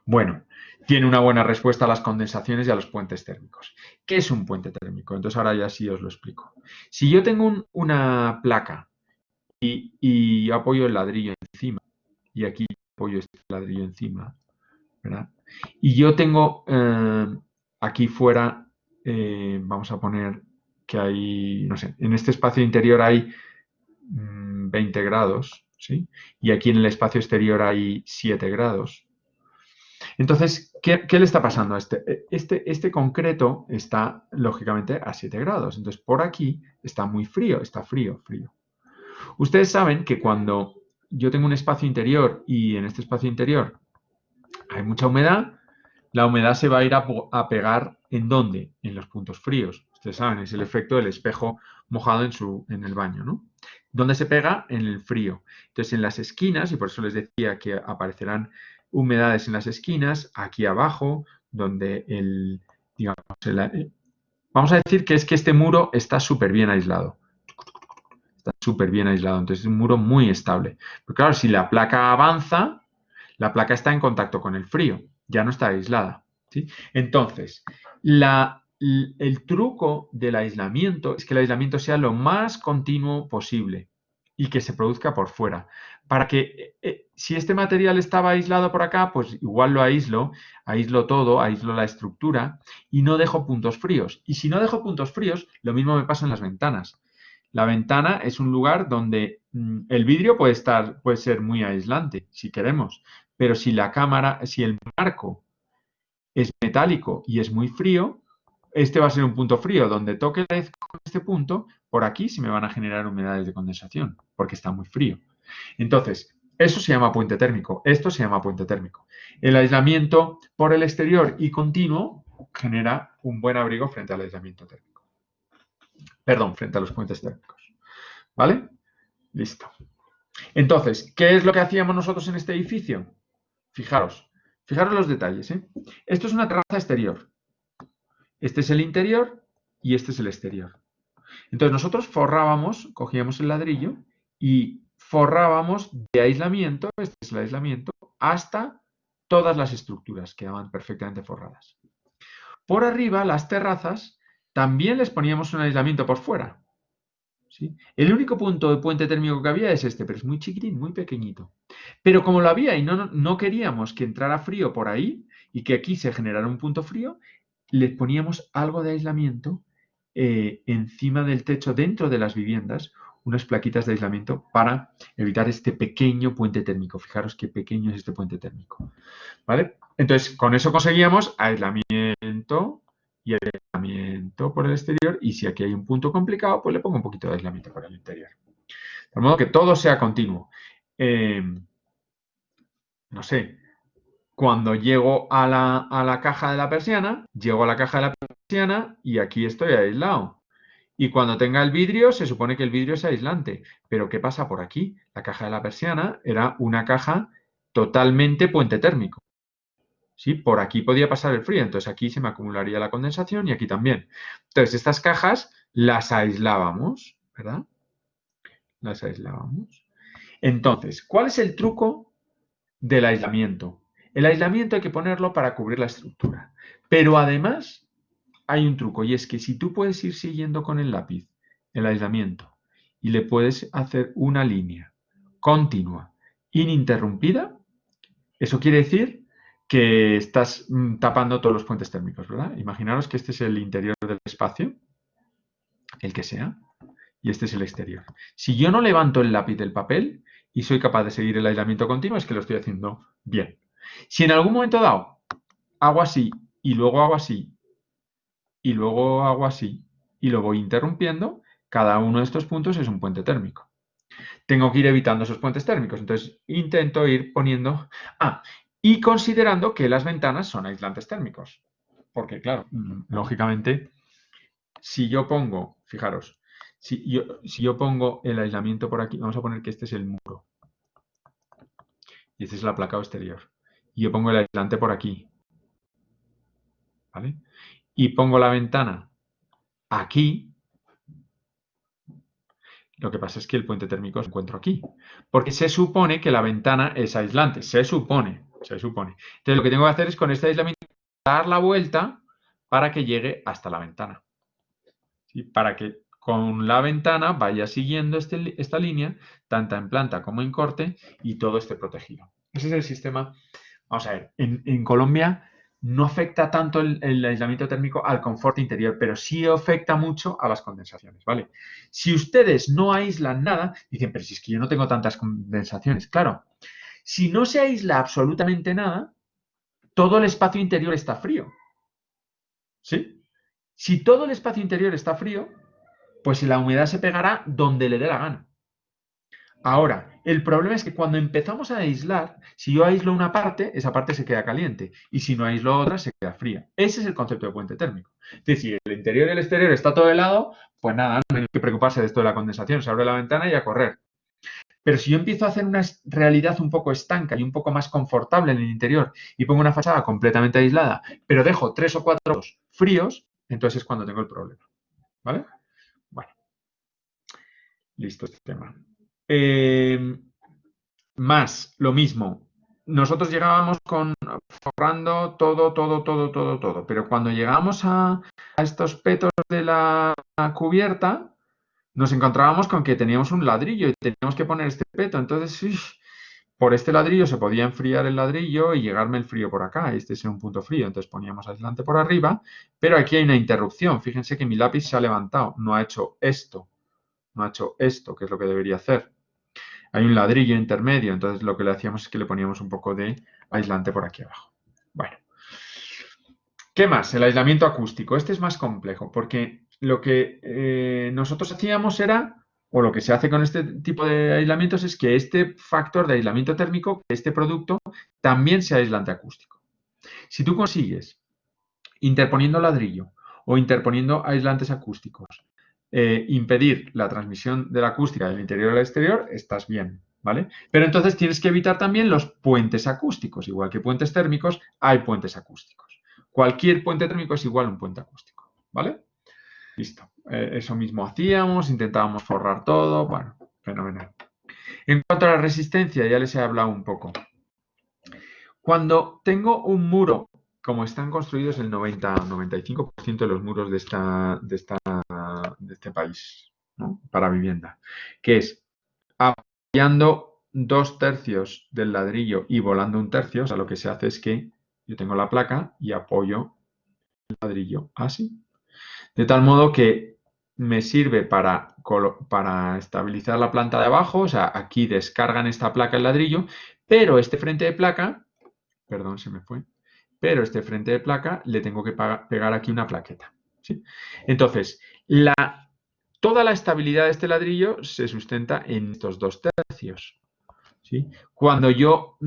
Bueno, tiene una buena respuesta a las condensaciones y a los puentes térmicos. ¿Qué es un puente térmico? Entonces ahora ya sí os lo explico. Si yo tengo una placa y apoyo el ladrillo encima, y aquí apoyo este ladrillo encima, ¿verdad? Y yo tengo aquí fuera, vamos a poner que hay, no sé, en este espacio interior hay 20 grados, ¿sí? Y aquí en el espacio exterior hay 7 grados. Entonces, ¿qué le está pasando a este? Este concreto está, lógicamente, a 7 grados. Entonces, por aquí está muy frío, está frío, frío. Ustedes saben que cuando yo tengo un espacio interior y en este espacio interior hay mucha humedad, la humedad se va a ir a pegar ¿en dónde? En los puntos fríos. Ustedes saben, es el efecto del espejo mojado en el baño, ¿no? ¿Dónde se pega? En el frío. Entonces, en las esquinas, y por eso les decía que aparecerán humedades en las esquinas, aquí abajo, donde digamos, vamos a decir que es que este muro está súper bien aislado. Está súper bien aislado, entonces es un muro muy estable. Pero claro, si la placa avanza, la placa está en contacto con el frío, ya no está aislada. ¿Sí? Entonces, el truco del aislamiento es que el aislamiento sea lo más continuo posible y que se produzca por fuera. Para que si este material estaba aislado por acá, pues igual lo aíslo todo, aíslo la estructura y no dejo puntos fríos. Y si no dejo puntos fríos, lo mismo me pasa en las ventanas. La ventana es un lugar donde el vidrio puede ser muy aislante, si queremos, pero si el marco es metálico y es muy frío, este va a ser un punto frío. Donde toque este punto, por aquí se me van a generar humedades de condensación, porque está muy frío. Entonces, eso se llama puente térmico. Esto se llama puente térmico. El aislamiento por el exterior y continuo genera un buen abrigo frente al aislamiento térmico. Perdón, frente a los puentes térmicos. ¿Vale? Listo. Entonces, ¿qué es lo que hacíamos nosotros en este edificio? Fijaros los detalles. Esto es una terraza exterior. Este es el interior y este es el exterior. Entonces nosotros cogíamos el ladrillo y forrábamos de aislamiento, este es el aislamiento, hasta todas las estructuras quedaban perfectamente forradas. Por arriba, las terrazas, también les poníamos un aislamiento por fuera. ¿Sí? El único punto de puente térmico que había es este, pero es muy chiquitín, muy pequeñito. Pero como lo había y no queríamos que entrara frío por ahí y que aquí se generara un punto frío, le poníamos algo de aislamiento encima del techo, dentro de las viviendas, unas plaquitas de aislamiento para evitar este pequeño puente térmico. Fijaros qué pequeño es este puente térmico. ¿Vale? Entonces, con eso conseguíamos aislamiento y aislamiento por el exterior, y si aquí hay un punto complicado, pues le pongo un poquito de aislamiento por el interior. De modo que todo sea continuo. No sé, cuando llego a la caja de la persiana, llego a la caja de la persiana persiana y aquí estoy aislado. Y cuando tenga el vidrio, se supone que el vidrio es aislante. Pero ¿qué pasa por aquí? La caja de la persiana era una caja totalmente puente térmico. ¿Sí? Por aquí podía pasar el frío, entonces aquí se me acumularía la condensación y aquí también. Entonces, estas cajas las aislábamos, ¿verdad? Las aislábamos. Entonces, ¿cuál es el truco del aislamiento? El aislamiento hay que ponerlo para cubrir la estructura. Pero además hay un truco y es que si tú puedes ir siguiendo con el lápiz el aislamiento y le puedes hacer una línea continua, ininterrumpida, eso quiere decir que estás tapando todos los puentes térmicos, ¿verdad? Imaginaros que este es el interior del espacio, el que sea, y este es el exterior. Si yo no levanto el lápiz del papel y soy capaz de seguir el aislamiento continuo, es que lo estoy haciendo bien. Si en algún momento dado hago así y luego hago así y luego hago así y lo voy interrumpiendo, cada uno de estos puntos es un puente térmico. Tengo que ir evitando esos puentes térmicos, entonces intento ir poniendo... y considerando que las ventanas son aislantes térmicos. Porque, claro, lógicamente, si yo pongo, fijaros, si yo pongo el aislamiento por aquí, vamos a poner que este es el muro y este es el aplacado exterior. Y yo pongo el aislante por aquí, ¿vale? Y pongo la ventana aquí, lo que pasa es que el puente térmico se encuentra aquí. Porque se supone que la ventana es aislante. Se supone. Entonces lo que tengo que hacer es con este aislamiento dar la vuelta para que llegue hasta la ventana. ¿Sí? Para que con la ventana vaya siguiendo esta línea, tanto en planta como en corte, y todo esté protegido. Ese es el sistema. Vamos a ver, en Colombia no afecta tanto el aislamiento térmico al confort interior, pero sí afecta mucho a las condensaciones, ¿vale? Si ustedes no aíslan nada, dicen, pero si es que yo no tengo tantas condensaciones. Claro, si no se aísla absolutamente nada, todo el espacio interior está frío. ¿Sí? Si todo el espacio interior está frío, pues la humedad se pegará donde le dé la gana. Ahora, el problema es que cuando empezamos a aislar, si yo aíslo una parte, esa parte se queda caliente. Y si no aíslo otra, se queda fría. Ese es el concepto de puente térmico. Es decir, el interior y el exterior está todo helado, pues nada, no hay que preocuparse de esto de la condensación. Se abre la ventana y a correr. Pero si yo empiezo a hacer una realidad un poco estanca y un poco más confortable en el interior y pongo una fachada completamente aislada, pero dejo 3 o 4 fríos, entonces es cuando tengo el problema. ¿Vale? Bueno, listo este tema. Más, lo mismo. Nosotros llegábamos forrando todo. Pero cuando llegamos a estos petos de la cubierta, nos encontrábamos con que teníamos un ladrillo y teníamos que poner este peto. Entonces, por este ladrillo se podía enfriar el ladrillo y llegarme el frío por acá. Este es un punto frío. Entonces poníamos aislante por arriba. Pero aquí hay una interrupción. Fíjense que mi lápiz se ha levantado. No ha hecho esto. No ha hecho esto, que es lo que debería hacer. Hay un ladrillo intermedio, entonces lo que le hacíamos es que le poníamos un poco de aislante por aquí abajo. Bueno, ¿qué más? El aislamiento acústico. Este es más complejo porque lo que nosotros hacíamos era, o lo que se hace con este tipo de aislamientos es que este factor de aislamiento térmico, este producto, también sea aislante acústico. Si tú consigues, interponiendo ladrillo o interponiendo aislantes acústicos, impedir la transmisión de la acústica del interior al exterior, estás bien, ¿vale? Pero entonces tienes que evitar también los puentes acústicos. Igual que puentes térmicos, hay puentes acústicos. Cualquier puente térmico es igual a un puente acústico, ¿vale? Listo. Eso mismo hacíamos, intentábamos forrar todo, bueno, fenomenal. En cuanto a la resistencia, ya les he hablado un poco. Cuando tengo un muro, como están construidos el 90-95% de los muros de este país, ¿no? Para vivienda, que es apoyando 2/3 del ladrillo y volando 1/3, o sea, lo que se hace es que yo tengo la placa y apoyo el ladrillo así, de tal modo que me sirve para estabilizar la planta de abajo, o sea, aquí descargan esta placa el ladrillo, pero este frente de placa, perdón, se me fue, pero este frente de placa le tengo que pegar aquí una plaqueta, ¿sí? Entonces, toda la estabilidad de este ladrillo se sustenta en estos 2/3, ¿sí? Cuando yo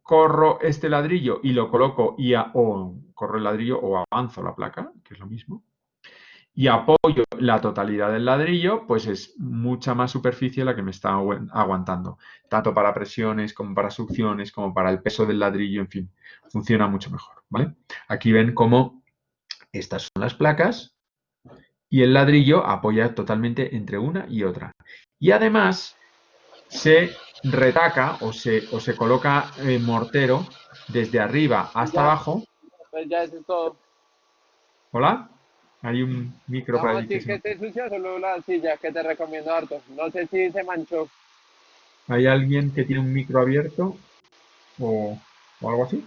corro este ladrillo y lo coloco o corro el ladrillo o avanzo la placa, que es lo mismo, y apoyo la totalidad del ladrillo, pues es mucha más superficie la que me está aguantando, tanto para presiones como para succiones, como para el peso del ladrillo, en fin, funciona mucho mejor, ¿vale? Aquí ven cómo estas son las placas y el ladrillo apoya totalmente entre una y otra. Y además se retaca o se coloca mortero desde arriba hasta Ya, abajo. pues ya eso es todo. ¿Hola? Hay un micro por No, ahí que sí se... que te sucia solo la silla, que te recomiendo harto. No sé si se manchó. ¿Hay alguien que tiene un micro abierto o algo así?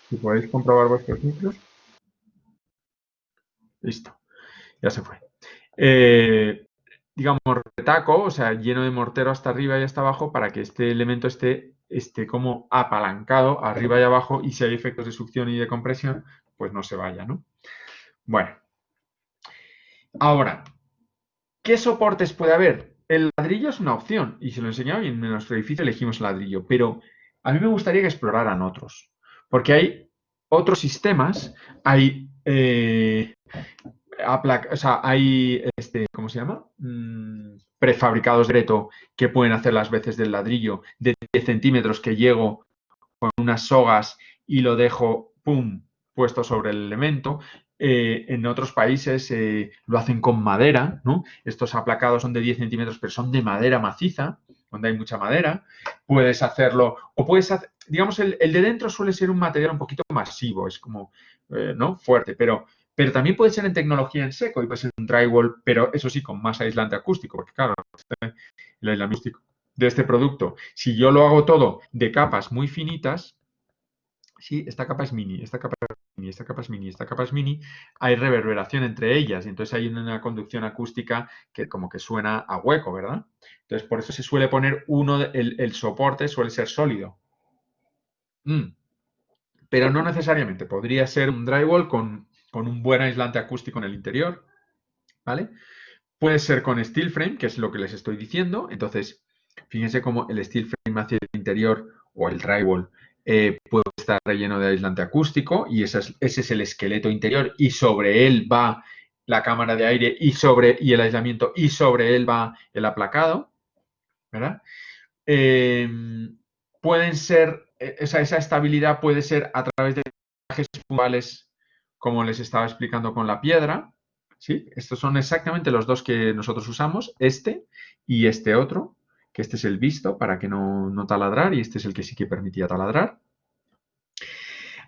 Si podéis comprobar vuestros micros. Listo, ya se fue. Digamos, retaco, o sea, lleno de mortero hasta arriba y hasta abajo para que este elemento esté como apalancado arriba y abajo y si hay efectos de succión y de compresión, pues no se vaya, ¿no? Bueno, ahora, ¿qué soportes puede haber? El ladrillo es una opción y se lo he enseñado y en nuestro edificio elegimos ladrillo, pero a mí me gustaría que exploraran otros, porque hay otros sistemas, hay o sea, hay, ¿cómo se llama? Prefabricados de concreto que pueden hacer las veces del ladrillo de 10 centímetros que llego con unas sogas y lo dejo, pum, puesto sobre el elemento. En otros países lo hacen con madera, ¿no? Estos aplacados son de 10 centímetros, pero son de madera maciza, donde hay mucha madera. Puedes hacerlo, o puedes hacer, digamos, el de dentro suele ser un material un poquito masivo, es como, ¿no? Fuerte, pero también puede ser en tecnología en seco y puede ser un drywall, pero eso sí, con más aislante acústico, porque claro, el aislamiento acústico de este producto, si yo lo hago todo de capas muy finitas, sí, esta capa es mini, esta capa es mini, esta capa es mini, esta capa es mini, hay reverberación entre ellas y entonces hay una conducción acústica que como que suena a hueco, ¿verdad? Entonces por eso se suele poner el soporte suele ser sólido. Pero no necesariamente, podría ser un drywall con un buen aislante acústico en el interior, ¿vale? Puede ser con steel frame, que es lo que les estoy diciendo. Entonces, fíjense cómo el steel frame hacia el interior o el drywall puede estar relleno de aislante acústico y ese es el esqueleto interior y sobre él va la cámara de aire y el aislamiento y sobre él va el aplacado, ¿verdad? Eh, pueden ser, esa estabilidad puede ser a través de trajes puntuales, como les estaba explicando con la piedra. ¿Sí? Estos son exactamente los dos que nosotros usamos, este y este otro, que este es el visto para que no taladrar y este es el que sí que permitía taladrar.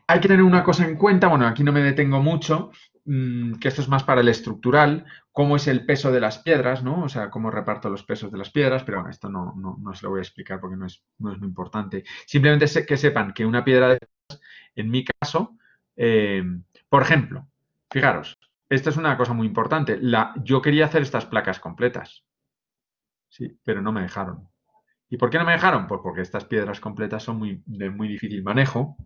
Hay que tener una cosa en cuenta, bueno, aquí no me detengo mucho, que esto es más para el estructural, cómo es el peso de las piedras, ¿no? O sea, cómo reparto los pesos de las piedras, pero bueno, esto no se lo voy a explicar porque no es muy importante. Simplemente que sepan que una piedra de en mi caso, eh, por ejemplo, fijaros, esta es una cosa muy importante. Yo quería hacer estas placas completas, sí, pero no me dejaron. ¿Y por qué no me dejaron? Pues porque estas piedras completas son de muy difícil manejo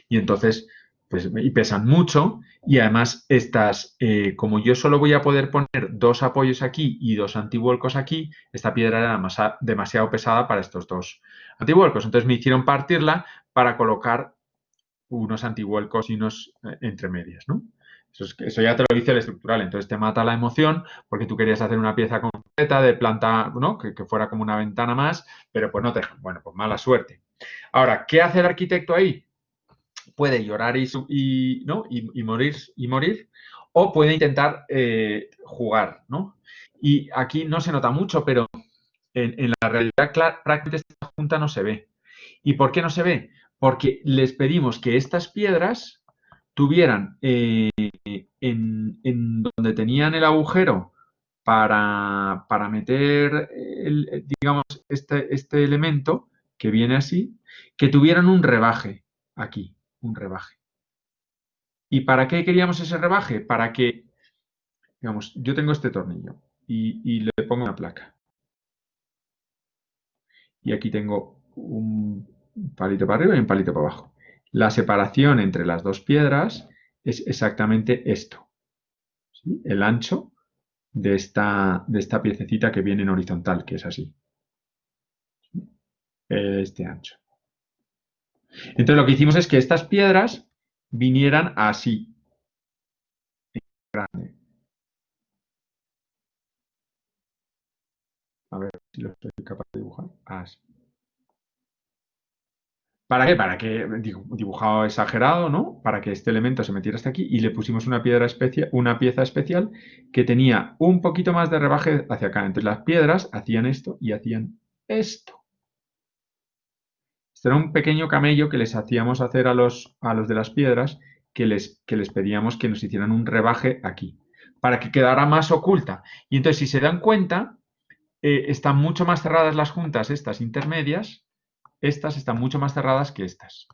y entonces, pues, y pesan mucho y además estas, como yo solo voy a poder poner dos apoyos aquí y dos antivuelcos aquí, esta piedra era demasiado pesada para estos dos antivuelcos. Entonces me hicieron partirla para colocar unos antivuelcos y unos entre medias, ¿no? Eso ya te lo dice el estructural, entonces te mata la emoción porque tú querías hacer una pieza completa de planta, ¿no? Que fuera como una ventana más, pero pues no te dejan. Bueno, pues mala suerte. Ahora, ¿qué hace el arquitecto ahí? Puede llorar ¿no? y morir, o puede intentar jugar, ¿no? Y aquí no se nota mucho, pero en la realidad prácticamente esta junta no se ve. ¿Y por qué no se ve? Porque les pedimos que estas piedras tuvieran en donde tenían el agujero para meter, digamos, este elemento que viene así, que tuvieran un rebaje aquí, un rebaje. ¿Y para qué queríamos ese rebaje? Para que, digamos, yo tengo este tornillo y le pongo una placa. Y aquí tengo un palito para arriba y un palito para abajo. La separación entre las dos piedras es exactamente esto, ¿sí? El ancho de esta piececita que viene en horizontal, que es así. este ancho. Entonces lo que hicimos es que estas piedras vinieran así, grande. A ver si lo soy capaz de dibujar. Así. ¿Para qué? Para que dibujado exagerado, ¿no? Para que este elemento se metiera hasta aquí y le pusimos una pieza especial que tenía un poquito más de rebaje hacia acá. Entonces las piedras hacían esto y hacían esto. Este era un pequeño camello que les hacíamos hacer a los de las piedras, que les pedíamos que nos hicieran un rebaje aquí, para que quedara más oculta. Y entonces, si se dan cuenta, están mucho más cerradas las juntas, estas intermedias, estas están mucho más cerradas que estas.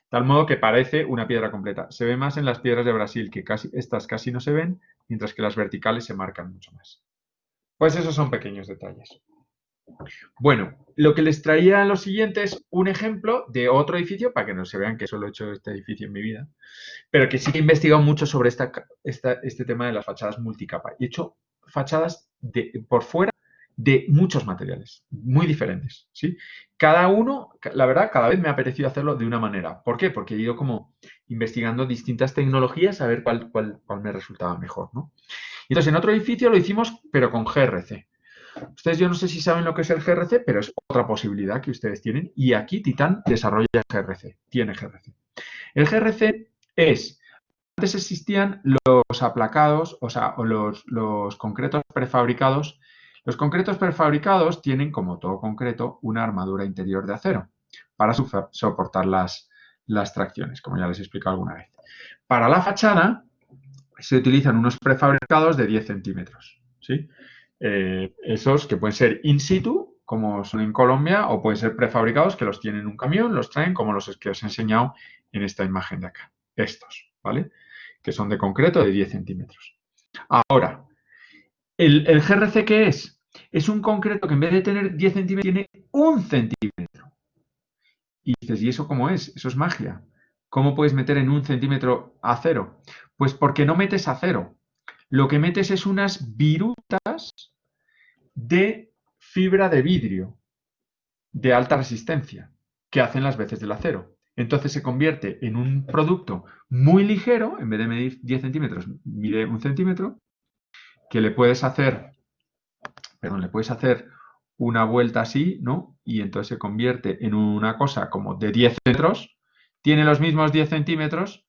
Tal modo que parece una piedra completa. Se ve más en las piedras de Brasil, que estas casi no se ven, mientras que las verticales se marcan mucho más. Pues esos son pequeños detalles. Bueno, lo que les traía en lo siguiente es un ejemplo de otro edificio, para que no se vean que solo he hecho este edificio en mi vida, pero que sí que he investigado mucho sobre este tema de las fachadas multicapa. Y he hecho fachadas por fuera de muchos materiales, muy diferentes, ¿sí? Cada uno, la verdad, cada vez me ha apetecido hacerlo de una manera. ¿Por qué? Porque he ido como investigando distintas tecnologías a ver cuál me resultaba mejor, ¿no? Entonces, en otro edificio lo hicimos, pero con GRC. Ustedes yo no sé si saben lo que es el GRC, pero es otra posibilidad que ustedes tienen. Y aquí Titan desarrolla GRC, tiene GRC. El GRC es, antes existían los aplacados, o sea, los concretos prefabricados. Los concretos prefabricados tienen, como todo concreto, una armadura interior de acero para soportar las tracciones, como ya les he explicado alguna vez. Para la fachada se utilizan unos prefabricados de 10 centímetros, ¿sí? Esos que pueden ser in situ, como son en Colombia, o pueden ser prefabricados que los tienen en un camión, los traen, como los que os he enseñado en esta imagen de acá. Estos, ¿vale? Que son de concreto de 10 centímetros. Ahora, ¿el GRC qué es? Es un concreto que en vez de tener 10 centímetros tiene 1 centímetro. Y dices, ¿y eso cómo es? Eso es magia. ¿Cómo puedes meter en 1 centímetro acero? Pues porque no metes acero. Lo que metes es unas virutas de fibra de vidrio de alta resistencia que hacen las veces del acero. Entonces se convierte en un producto muy ligero, en vez de medir 10 centímetros, mide 1 centímetro, que le puedes hacer una vuelta así, ¿no? Y entonces se convierte en una cosa como de 10 centímetros, tiene los mismos 10 centímetros,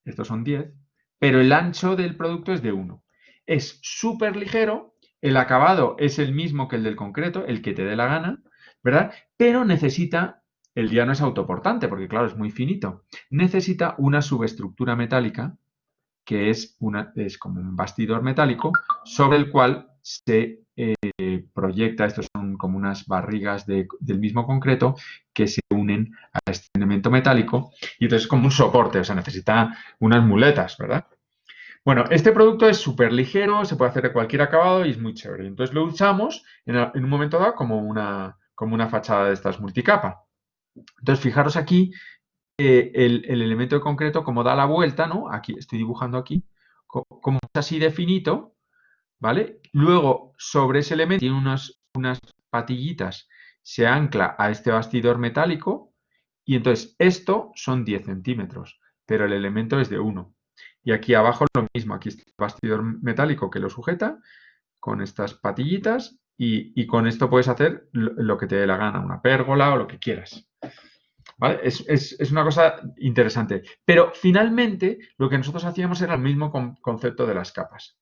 estos son 10, pero el ancho del producto es de 1. Es súper ligero, el acabado es el mismo que el del concreto, el que te dé la gana, ¿verdad? Pero necesita, el día no es autoportante, porque claro, es muy finito, necesita una subestructura metálica, que es como un bastidor metálico, sobre el cual se proyecta, estos son como unas barrigas del mismo concreto que se unen a este elemento metálico y entonces es como un soporte, o sea, necesita unas muletas, ¿verdad? Bueno, este producto es súper ligero, se puede hacer de cualquier acabado y es muy chévere. Entonces lo usamos en un momento dado como una fachada de estas multicapa. Entonces, fijaros aquí el elemento de concreto como da la vuelta, ¿no? Aquí estoy dibujando aquí, como es así de finito, ¿vale? Luego, sobre ese elemento tiene unas patillitas, se ancla a este bastidor metálico y entonces esto son 10 centímetros, pero el elemento es de 1. Y aquí abajo lo mismo, aquí está el bastidor metálico que lo sujeta con estas patillitas y con esto puedes hacer lo que te dé la gana, una pérgola o lo que quieras. ¿Vale? Es una cosa interesante. Pero finalmente lo que nosotros hacíamos era el mismo concepto de las capas.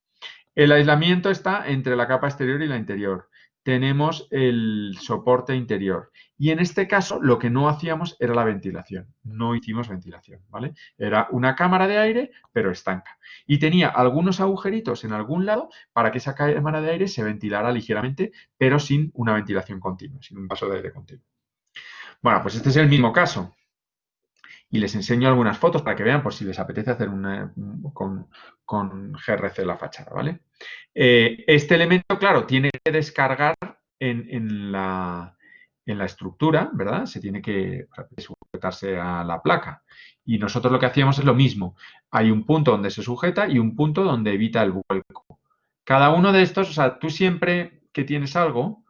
El aislamiento está entre la capa exterior y la interior. Tenemos el soporte interior. Y en este caso lo que no hacíamos era la ventilación. No hicimos ventilación, ¿vale? Era una cámara de aire, pero estanca. Y tenía algunos agujeritos en algún lado para que esa cámara de aire se ventilara ligeramente, pero sin una ventilación continua, sin un paso de aire continuo. Bueno, pues este es el mismo caso. Y les enseño algunas fotos para que vean por si les apetece hacer con GRC la fachada, ¿vale? Este elemento, claro, tiene que descargar en la estructura, ¿verdad? Se tiene que sujetarse a la placa. Y nosotros lo que hacíamos es lo mismo. Hay un punto donde se sujeta y un punto donde evita el vuelco. Cada uno de estos, o sea, tú siempre que tienes algo,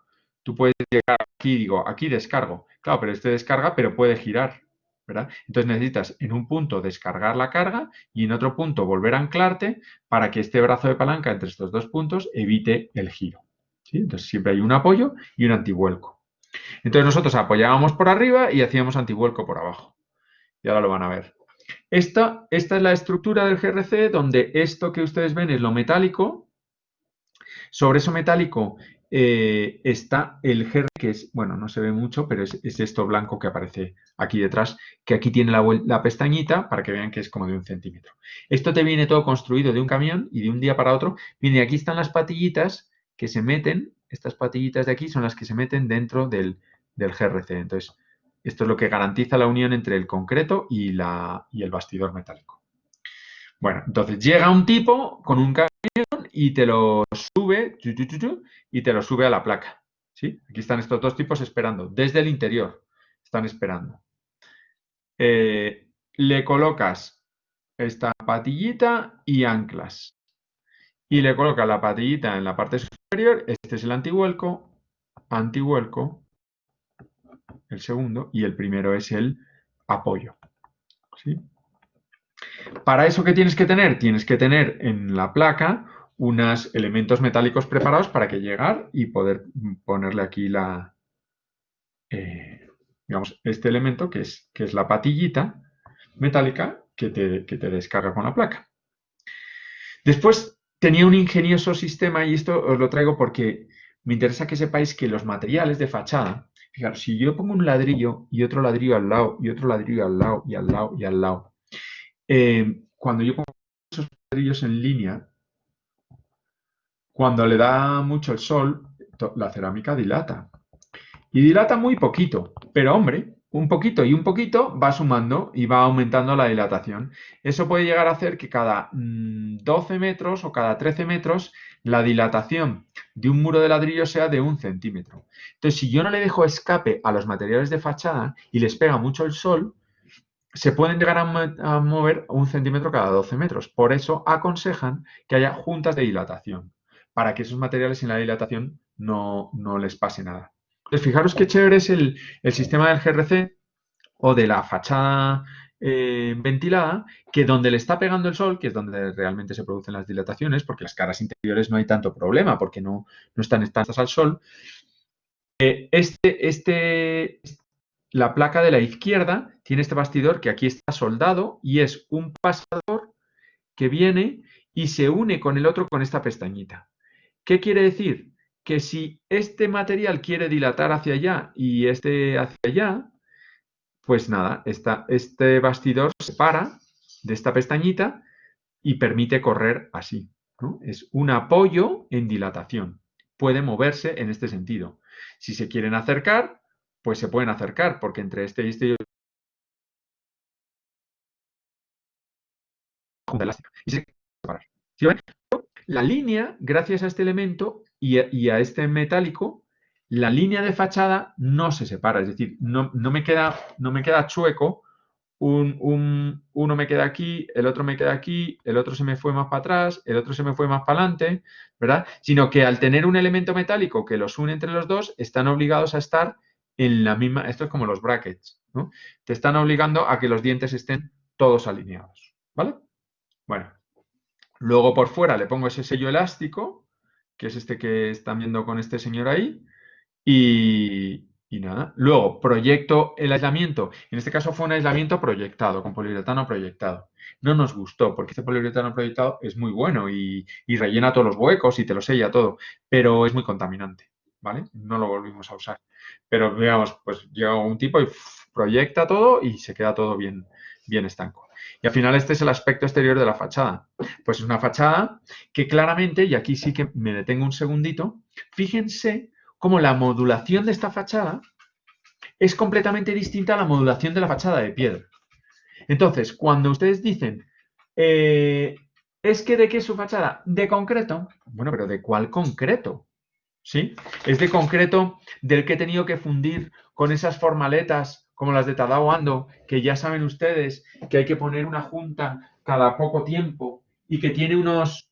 Tú puedes llegar aquí, digo, aquí descargo. Claro, pero este descarga, pero puede girar, ¿verdad? Entonces necesitas en un punto descargar la carga y en otro punto volver a anclarte para que este brazo de palanca entre estos dos puntos evite el giro. ¿Sí? Entonces siempre hay un apoyo y un antivuelco. Entonces nosotros apoyábamos por arriba y hacíamos antivuelco por abajo. Y ahora lo van a ver. Esta es la estructura del GRC, donde esto que ustedes ven es lo metálico. Sobre eso metálico está el GRC, que es, bueno, no se ve mucho, pero es esto blanco que aparece aquí detrás, que aquí tiene la pestañita para que vean que es como de 1 centímetro. Esto te viene todo construido de un camión y de un día para otro. Viene, aquí están las patillitas que se meten, estas patillitas de aquí son las que se meten dentro del GRC. Entonces, esto es lo que garantiza la unión entre el concreto y el bastidor metálico. Bueno, entonces llega un tipo con un camión y te lo sube y te lo sube a la placa. ¿Sí? Aquí están estos dos tipos esperando, desde el interior están esperando. Le colocas esta patillita y anclas. Y le colocas la patillita en la parte superior. Este es el antivuelco, el segundo, y el primero es el apoyo. ¿Sí? Para eso, ¿qué tienes que tener? Tienes que tener en la placa unos elementos metálicos preparados para que llegar y poder ponerle aquí digamos, este elemento que es la patillita metálica que te descarga con la placa. Después tenía un ingenioso sistema, y esto os lo traigo porque me interesa que sepáis que los materiales de fachada, fijaros, si yo pongo un ladrillo y otro ladrillo al lado, y otro ladrillo al lado, y al lado, y al lado, cuando yo pongo esos ladrillos en línea, cuando le da mucho el sol, la cerámica dilata. Y dilata muy poquito, pero hombre, un poquito y un poquito va sumando y va aumentando la dilatación. Eso puede llegar a hacer que cada 12 metros o cada 13 metros la dilatación de un muro de ladrillo sea de 1 centímetro. Entonces, si yo no le dejo escape a los materiales de fachada y les pega mucho el sol, se pueden llegar a mover 1 centímetro cada 12 metros. Por eso aconsejan que haya juntas de dilatación, para que esos materiales en la dilatación no les pase nada. Entonces, fijaros qué chévere es el sistema del GRC o de la fachada ventilada, que donde le está pegando el sol, que es donde realmente se producen las dilataciones, porque las caras interiores no hay tanto problema, porque no están expuestas al sol, la placa de la izquierda tiene este bastidor que aquí está soldado y es un pasador que viene y se une con el otro con esta pestañita. ¿Qué quiere decir? Que si este material quiere dilatar hacia allá y este hacia allá, pues nada, este bastidor se separa de esta pestañita y permite correr así, ¿no? Es un apoyo en dilatación. Puede moverse en este sentido. Si se quieren acercar, pues se pueden acercar, porque entre este y este junta elástica. Y se separar. ¿Sí ven? La línea, gracias a este elemento y a este metálico, la línea de fachada no se separa. Es decir, no me queda chueco. Uno me queda aquí, el otro me queda aquí, el otro se me fue más para atrás, el otro se me fue más para adelante, ¿verdad? Sino que al tener un elemento metálico que los une entre los dos, están obligados a estar en la misma, esto es como los brackets, ¿no? Te están obligando a que los dientes estén todos alineados, ¿vale? Bueno, luego por fuera le pongo ese sello elástico, que es este que están viendo con este señor ahí, y nada. Luego, proyecto el aislamiento. En este caso fue un aislamiento proyectado, con poliuretano proyectado. No nos gustó, porque este poliuretano proyectado es muy bueno y rellena todos los huecos y te lo sella todo, pero es muy contaminante, ¿vale? No lo volvimos a usar. Pero, digamos, pues llega un tipo y proyecta todo y se queda todo bien estanco. Y al final este es el aspecto exterior de la fachada. Pues es una fachada que claramente, y aquí sí que me detengo un segundito, fíjense cómo la modulación de esta fachada es completamente distinta a la modulación de la fachada de piedra. Entonces, cuando ustedes dicen, ¿es que de qué es su fachada? ¿De concreto? Bueno, pero ¿de cuál concreto? ¿Sí? Es de concreto del que he tenido que fundir con esas formaletas como las de Tadao Ando, que ya saben ustedes que hay que poner una junta cada poco tiempo y que tiene unos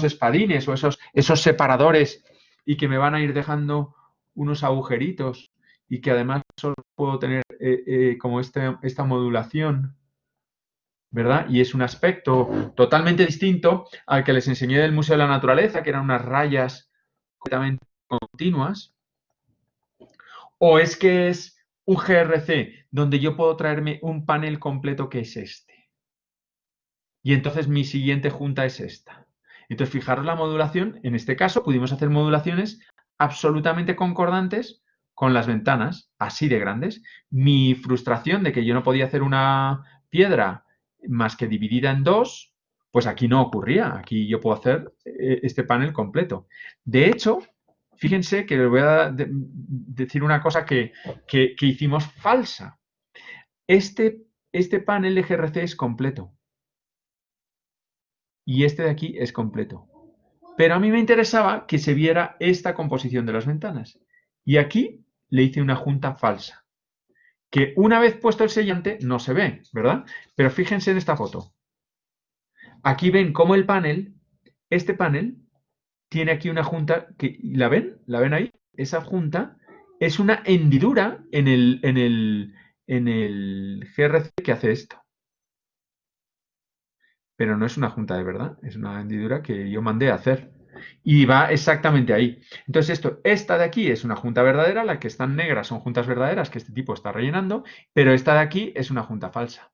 espadines o esos separadores y que me van a ir dejando unos agujeritos y que además solo puedo tener como esta modulación, ¿verdad? Y es un aspecto totalmente distinto al que les enseñé del Museo de la Naturaleza, que eran unas rayas completamente continuas. ¿O es que es un GRC donde yo puedo traerme un panel completo que es este? Y entonces mi siguiente junta es esta. Entonces, fijaros la modulación. En este caso, pudimos hacer modulaciones absolutamente concordantes con las ventanas, así de grandes. Mi frustración de que yo no podía hacer una piedra más que dividida en dos, pues aquí no ocurría. Aquí yo puedo hacer este panel completo. De hecho, fíjense que les voy a decir una cosa que hicimos falsa. Este panel de GRC es completo. Y este de aquí es completo. Pero a mí me interesaba que se viera esta composición de las ventanas. Y aquí le hice una junta falsa, que una vez puesto el sellante no se ve, ¿verdad? Pero fíjense en esta foto. Aquí ven cómo el panel, este panel, tiene aquí una junta, que, ¿la ven? ¿La ven ahí? Esa junta es una hendidura en el GRC que hace esto. Pero no es una junta de verdad, es una hendidura que yo mandé a hacer. Y va exactamente ahí. Entonces, esta de aquí es una junta verdadera, las que están negras son juntas verdaderas que este tipo está rellenando, pero esta de aquí es una junta falsa.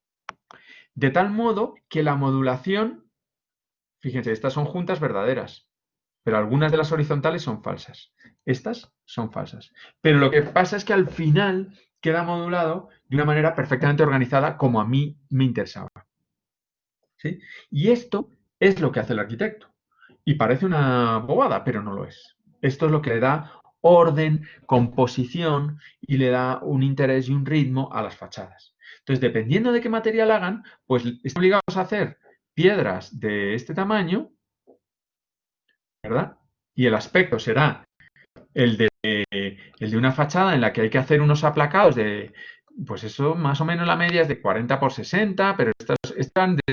De tal modo que la modulación, fíjense, estas son juntas verdaderas, pero algunas de las horizontales son falsas. Estas son falsas. Pero lo que pasa es que al final queda modulado de una manera perfectamente organizada como a mí me interesaba. ¿Sí? Y esto es lo que hace el arquitecto. Y parece una bobada, pero no lo es. Esto es lo que le da orden, composición y le da un interés y un ritmo a las fachadas. Entonces, dependiendo de qué material hagan, pues están obligados a hacer piedras de este tamaño, ¿verdad? Y el aspecto será el de una fachada en la que hay que hacer unos aplacados de, pues eso, más o menos la media es de 40 por 60, pero están desde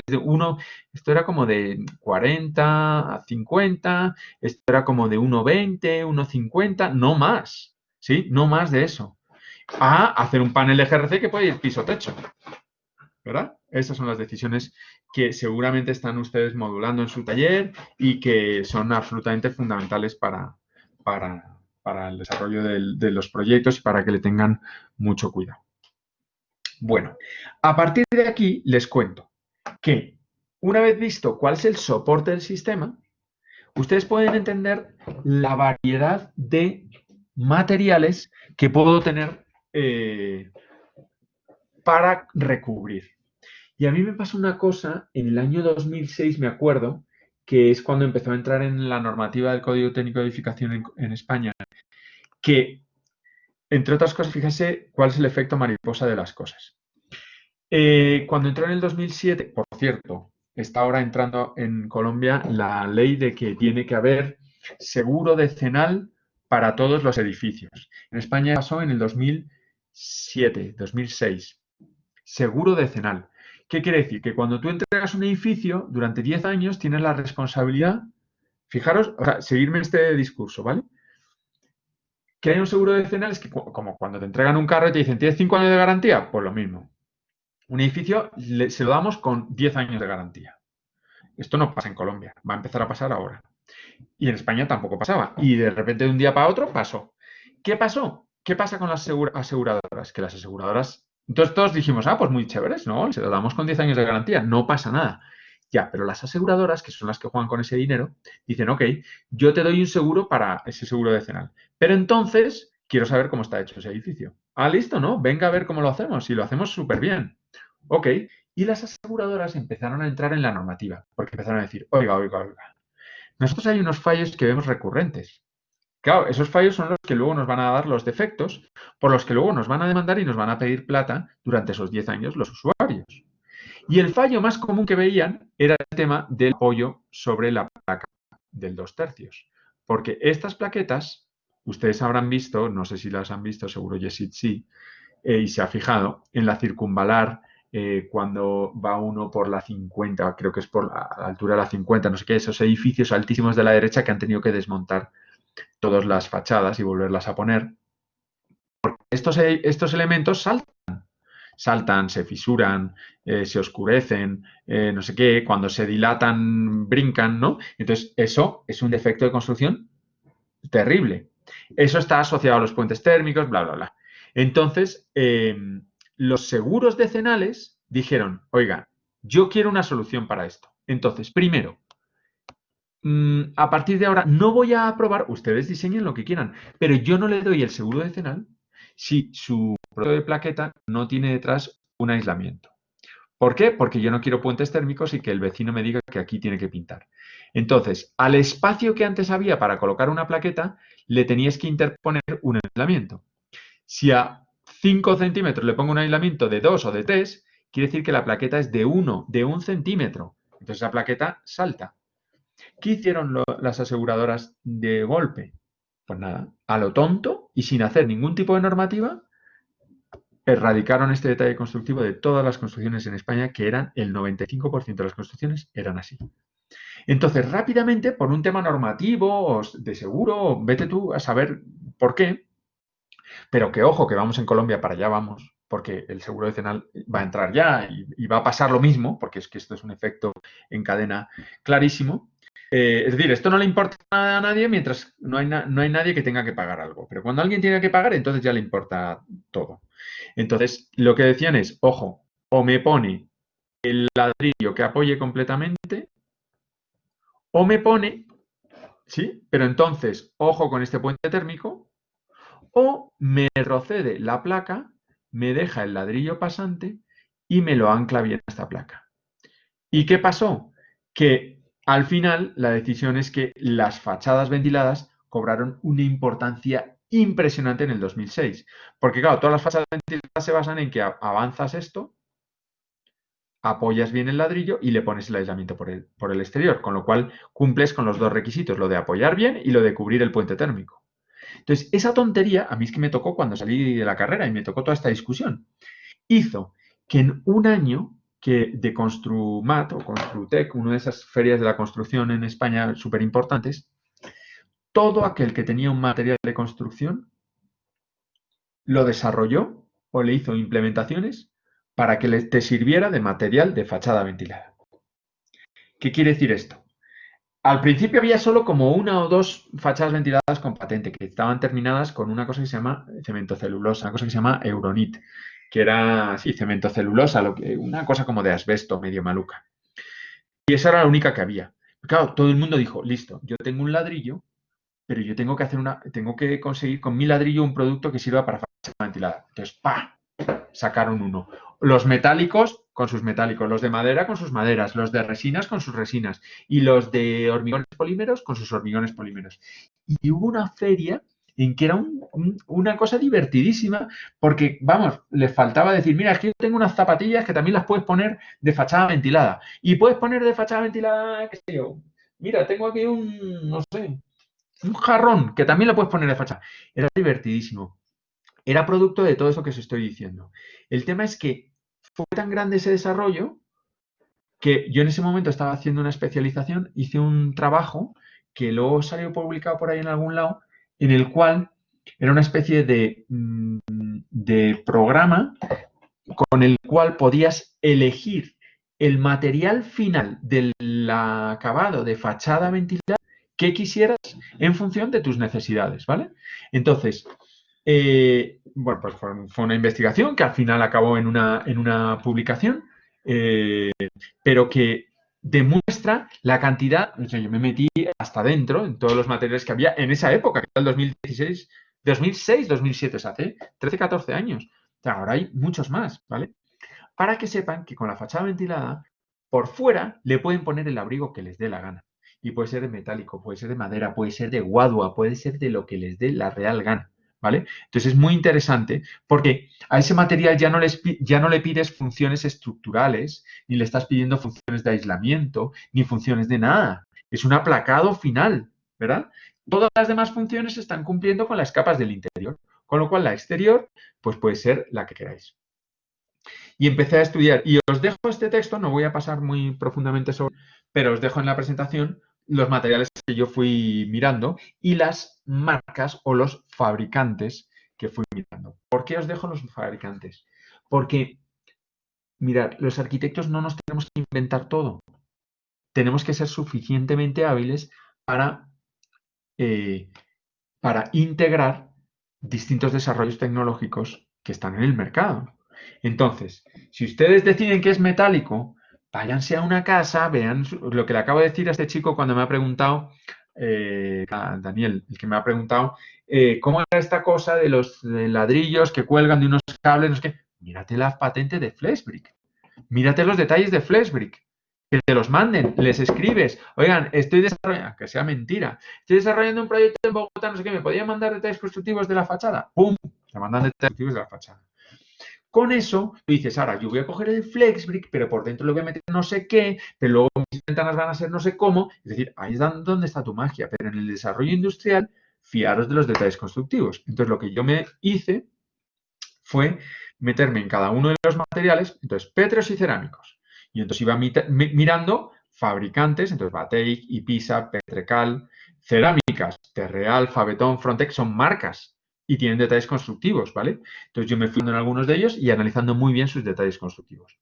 esto era como de 40 a 50, esto era como de 1,20, 1,50, no más, ¿sí? No más de eso. A hacer un panel de GRC que puede ir piso-techo, ¿verdad? Esas son las decisiones que seguramente están ustedes modulando en su taller y que son absolutamente fundamentales para el desarrollo de los proyectos y para que le tengan mucho cuidado. Bueno, a partir de aquí les cuento que una vez visto cuál es el soporte del sistema, ustedes pueden entender la variedad de materiales que puedo tener para recubrir. Y a mí me pasó una cosa en el año 2006, me acuerdo, que es cuando empezó a entrar en la normativa del Código Técnico de Edificación en España, que, entre otras cosas, fíjese cuál es el efecto mariposa de las cosas. Cuando entró en el 2007, por cierto, está ahora entrando en Colombia la ley de que tiene que haber seguro decenal para todos los edificios. En España pasó en el 2007, 2006. Seguro decenal. ¿Qué quiere decir? Que cuando tú entregas un edificio, durante 10 años tienes la responsabilidad, fijaros, o sea, seguirme este discurso, ¿vale? Que hay un seguro decenal es que como cuando te entregan un carro y te dicen, ¿tienes 5 años de garantía? Pues lo mismo. Un edificio se lo damos con 10 años de garantía. Esto no pasa en Colombia, va a empezar a pasar ahora. Y en España tampoco pasaba. Y de repente de un día para otro pasó. ¿Qué pasó? ¿Qué pasa con las aseguradoras? Que las aseguradoras... Entonces todos dijimos, pues muy chéveres, ¿no? Se lo damos con 10 años de garantía, no pasa nada. Ya, pero las aseguradoras, que son las que juegan con ese dinero, dicen, ok, yo te doy un seguro para ese seguro decenal. Pero entonces quiero saber cómo está hecho ese edificio. Listo, ¿no? Venga a ver cómo lo hacemos. Y lo hacemos súper bien. Ok. Y las aseguradoras empezaron a entrar en la normativa, porque empezaron a decir, oiga. Nosotros hay unos fallos que vemos recurrentes. Claro, esos fallos son los que luego nos van a dar los defectos, por los que luego nos van a demandar y nos van a pedir plata durante esos 10 años los usuarios. Y el fallo más común que veían era el tema del apoyo sobre la placa del 2/3. Porque estas plaquetas, ustedes habrán visto, no sé si las han visto, seguro Yesid sí, y se ha fijado, en la circunvalar, cuando va uno por la 50, creo que es por la altura de la 50, no sé qué, esos edificios altísimos de la derecha que han tenido que desmontar todas las fachadas y volverlas a poner. Porque estos elementos saltan, se fisuran, se oscurecen, no sé qué, cuando se dilatan, brincan, ¿no? Entonces, eso es un defecto de construcción terrible. Eso está asociado a los puentes térmicos, bla, bla, bla. Entonces, los seguros decenales dijeron, oiga, yo quiero una solución para esto. Entonces, primero, a partir de ahora no voy a aprobar, ustedes diseñen lo que quieran, pero yo no le doy el seguro decenal si su producto de plaqueta no tiene detrás un aislamiento. ¿Por qué? Porque yo no quiero puentes térmicos y que el vecino me diga que aquí tiene que pintar. Entonces, al espacio que antes había para colocar una plaqueta, le tenías que interponer un aislamiento. Si a 5 centímetros le pongo un aislamiento de 2 o de 3, quiere decir que la plaqueta es de 1 centímetro. Entonces, esa plaqueta salta. ¿Qué hicieron las aseguradoras de golpe? Pues nada, a lo tonto y sin hacer ningún tipo de normativa, erradicaron este detalle constructivo de todas las construcciones en España, que eran el 95% de las construcciones eran así. Entonces, rápidamente, por un tema normativo o de seguro, vete tú a saber por qué, pero que ojo, que vamos en Colombia, para allá vamos, porque el seguro decenal va a entrar ya y va a pasar lo mismo, porque es que esto es un efecto en cadena clarísimo. Es decir, esto no le importa nada a nadie mientras no hay nadie que tenga que pagar algo. Pero cuando alguien tiene que pagar, entonces ya le importa todo. Entonces, lo que decían es, ojo, o me pone el ladrillo que apoye completamente, o me pone, ¿sí? Pero entonces, ojo con este puente térmico, o me retrocede la placa, me deja el ladrillo pasante y me lo ancla bien a esta placa. ¿Y qué pasó? Que al final la decisión es que las fachadas ventiladas cobraron una importancia impresionante en el 2006. Porque claro, todas las fachadas ventiladas se basan en que avanzas esto, apoyas bien el ladrillo y le pones el aislamiento por el exterior, con lo cual cumples con los dos requisitos, lo de apoyar bien y lo de cubrir el puente térmico. Entonces, esa tontería, a mí es que me tocó cuando salí de la carrera y me tocó toda esta discusión, hizo que en un año que de Construmat o Construtec, una de esas ferias de la construcción en España súper importantes, todo aquel que tenía un material de construcción lo desarrolló o le hizo implementaciones para que te sirviera de material de fachada ventilada. ¿Qué quiere decir esto? Al principio había solo como una o dos fachadas ventiladas con patente que estaban terminadas con una cosa que se llama cementocelulosa, una cosa que se llama Euronit, que era, sí, cementocelulosa, una cosa como de asbesto, medio maluca. Y esa era la única que había. Claro, todo el mundo dijo, listo, yo tengo un ladrillo, pero yo tengo que conseguir con mi ladrillo un producto que sirva para fachada ventilada. Entonces, ¡pa! Sacaron uno. Los metálicos con sus metálicos, los de madera con sus maderas, los de resinas con sus resinas y los de hormigones polímeros con sus hormigones polímeros. Y hubo una feria en que era una cosa divertidísima porque, vamos, les faltaba decir, mira, es que yo tengo unas zapatillas que también las puedes poner de fachada ventilada. Y puedes poner de fachada ventilada, qué sé yo, mira, tengo aquí no sé, un jarrón que también lo puedes poner de fachada. Era divertidísimo. Era producto de todo eso que os estoy diciendo. El tema es que fue tan grande ese desarrollo que yo en ese momento estaba haciendo una especialización, hice un trabajo que luego salió publicado por ahí en algún lado, en el cual era una especie de programa con el cual podías elegir el material final del acabado de fachada ventilada que quisieras en función de tus necesidades, ¿vale? Entonces, bueno, pues fue una investigación que al final acabó en una publicación, pero que demuestra la cantidad, o sea, yo me metí hasta dentro en todos los materiales que había en esa época, que era el 2016, 2006, 2007, o sea, hace 13, 14 años. O sea, ahora hay muchos más, ¿vale? Para que sepan que con la fachada ventilada, por fuera le pueden poner el abrigo que les dé la gana. Y puede ser de metálico, puede ser de madera, puede ser de guadua, puede ser de lo que les dé la real gana, ¿vale? Entonces es muy interesante porque a ese material ya no le pides funciones estructurales, ni le estás pidiendo funciones de aislamiento, ni funciones de nada. Es un aplacado final, ¿verdad? Todas las demás funciones están cumpliendo con las capas del interior, con lo cual la exterior pues puede ser la que queráis. Y empecé a estudiar. Y os dejo este texto, no voy a pasar muy profundamente sobre, pero os dejo en la presentación los materiales que yo fui mirando y las marcas o los fabricantes que fui mirando. ¿Por qué os dejo los fabricantes? Porque, mirad, los arquitectos no nos tenemos que inventar todo. Tenemos que ser suficientemente hábiles para, eh, para integrar distintos desarrollos tecnológicos que están en el mercado. Entonces, si ustedes deciden que es metálico, váyanse a una casa, vean lo que le acabo de decir a este chico cuando me ha preguntado, a Daniel, el que me ha preguntado, ¿cómo era esta cosa de los ladrillos que cuelgan de unos cables? No sé qué. Mírate la patente de Flexbrick. Mírate los detalles de Flexbrick. Que te los manden, les escribes, oigan, estoy desarrollando, que sea mentira, estoy desarrollando un proyecto en Bogotá, no sé qué, ¿me podían mandar detalles constructivos de la fachada? ¡Pum! Te mandan detalles constructivos de la fachada. Con eso, tú dices, ahora, yo voy a coger el Flexbrick, pero por dentro le voy a meter no sé qué, pero luego mis ventanas van a ser no sé cómo. Es decir, ahí es donde está tu magia. Pero en el desarrollo industrial, fiaros de los detalles constructivos. Entonces, lo que yo me hice fue meterme en cada uno de los materiales, entonces, pétreos y cerámicos. Y entonces iba mirando fabricantes, entonces, Bateic, Ipisa, Petrecal, cerámicas, Terreal, Fabetón, Frontex, son marcas y tienen detalles constructivos, ¿vale? Entonces yo me fui en algunos de ellos y analizando muy bien sus detalles constructivos.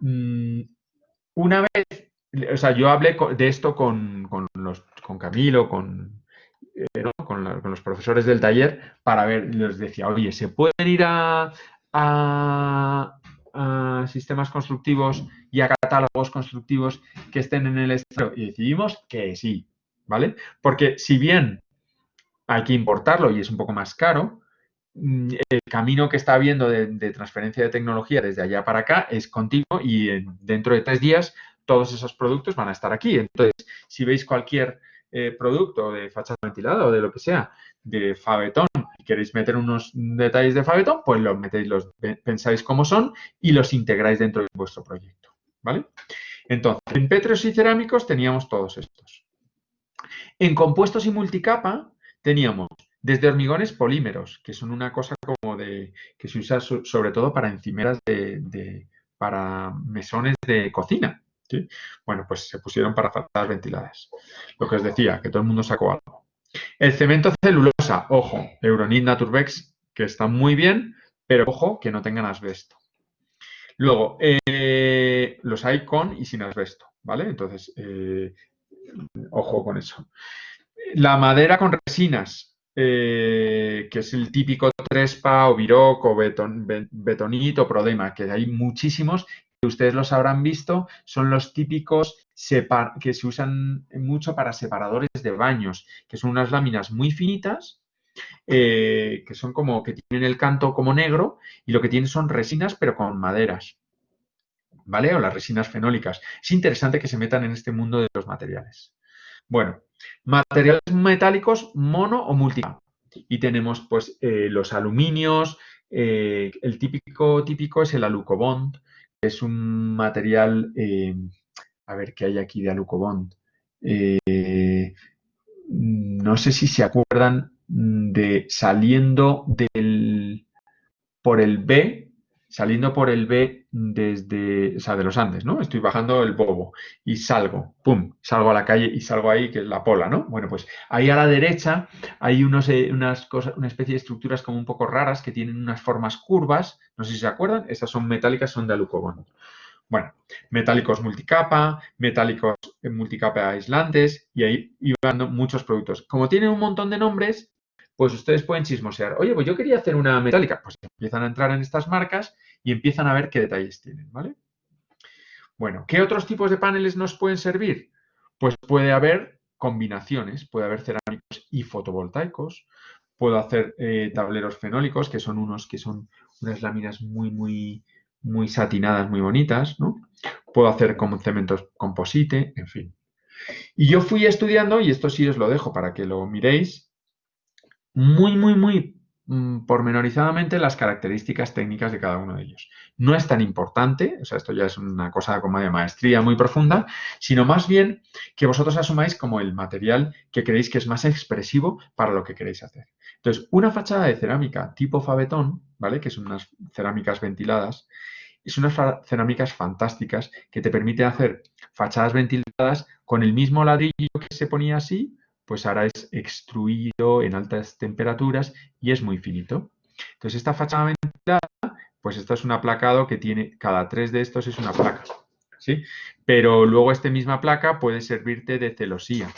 Una vez, o sea, yo hablé de esto con Camilo, ¿no? con los profesores del taller para ver, les decía, oye, ¿se pueden ir a sistemas constructivos y a catálogos constructivos que estén en el extranjero? Y decidimos que sí, ¿vale? Porque si bien hay que importarlo y es un poco más caro, el camino que está habiendo de transferencia de tecnología desde allá para acá es continuo y dentro de 3 días todos esos productos van a estar aquí. Entonces, si veis cualquier producto de fachada ventilada o de lo que sea, de Fabetón, y queréis meter unos detalles de Fabetón, pues los metéis, los pensáis cómo son y los integráis dentro de vuestro proyecto, ¿vale? Entonces, en pétreos y cerámicos teníamos todos estos. En compuestos y multicapa teníamos desde hormigones polímeros, que son una cosa como que se usa sobre todo para encimeras para mesones de cocina. ¿Sí? Bueno, pues se pusieron para fachadas ventiladas. Lo que os decía, que todo el mundo sacó algo. El cemento celulosa, ojo, Euronit Naturbex, que está muy bien, pero ojo, que no tengan asbesto. Luego, los hay con y sin asbesto, ¿vale? Entonces, ojo con eso. La madera con resinas, que es el típico Trespa o Viroc o Betonit o Prodema, que hay muchísimos que ustedes los habrán visto, son los típicos que se usan mucho para separadores de baños, que son unas láminas muy finitas, que son como que tienen el canto como negro y lo que tienen son resinas pero con maderas, ¿vale? O las resinas fenólicas. Es interesante que se metan en este mundo de los materiales. Bueno, materiales metálicos mono o multicapa. Y tenemos pues los aluminios, el típico es el Alucobond, que es un material, a ver qué hay aquí de Alucobond. No sé si se acuerdan de saliendo por el B desde, o sea, de los Andes, ¿no? Estoy bajando el Bobo y salgo, pum, salgo a la calle y salgo ahí, que es la Pola, ¿no? Bueno, pues ahí a la derecha hay unas cosas, una especie de estructuras como un poco raras que tienen unas formas curvas, no sé si se acuerdan, estas son metálicas, son de Alucobond. Bueno, metálicos multicapa, metálicos multicapa aislantes y ahí iban muchos productos. Como tienen un montón de nombres, pues ustedes pueden chismosear. Oye, pues yo quería hacer una metálica. Pues empiezan a entrar en estas marcas y empiezan a ver qué detalles tienen, ¿vale? Bueno, ¿qué otros tipos de paneles nos pueden servir? Pues puede haber combinaciones, puede haber cerámicos y fotovoltaicos, puedo hacer tableros fenólicos, que son unos que son unas láminas muy satinadas, muy bonitas, ¿no? Puedo hacer como cementos composite, en fin. Y yo fui estudiando, y esto sí os lo dejo para que lo miréis, muy pormenorizadamente las características técnicas de cada uno de ellos. No es tan importante, o sea, esto ya es una cosa como de maestría muy profunda, sino más bien que vosotros asumáis como el material que creéis que es más expresivo para lo que queréis hacer. Entonces, una fachada de cerámica tipo Fabetón, ¿vale? Que son unas cerámicas ventiladas, Es unas cerámicas fantásticas que te permiten hacer fachadas ventiladas con el mismo ladrillo que se ponía así, pues ahora es extruido en altas temperaturas y es muy finito. Entonces esta fachada ventilada, pues esto es un aplacado que tiene, cada 3 de estos es una placa, ¿sí? Pero luego esta misma placa puede servirte de celosía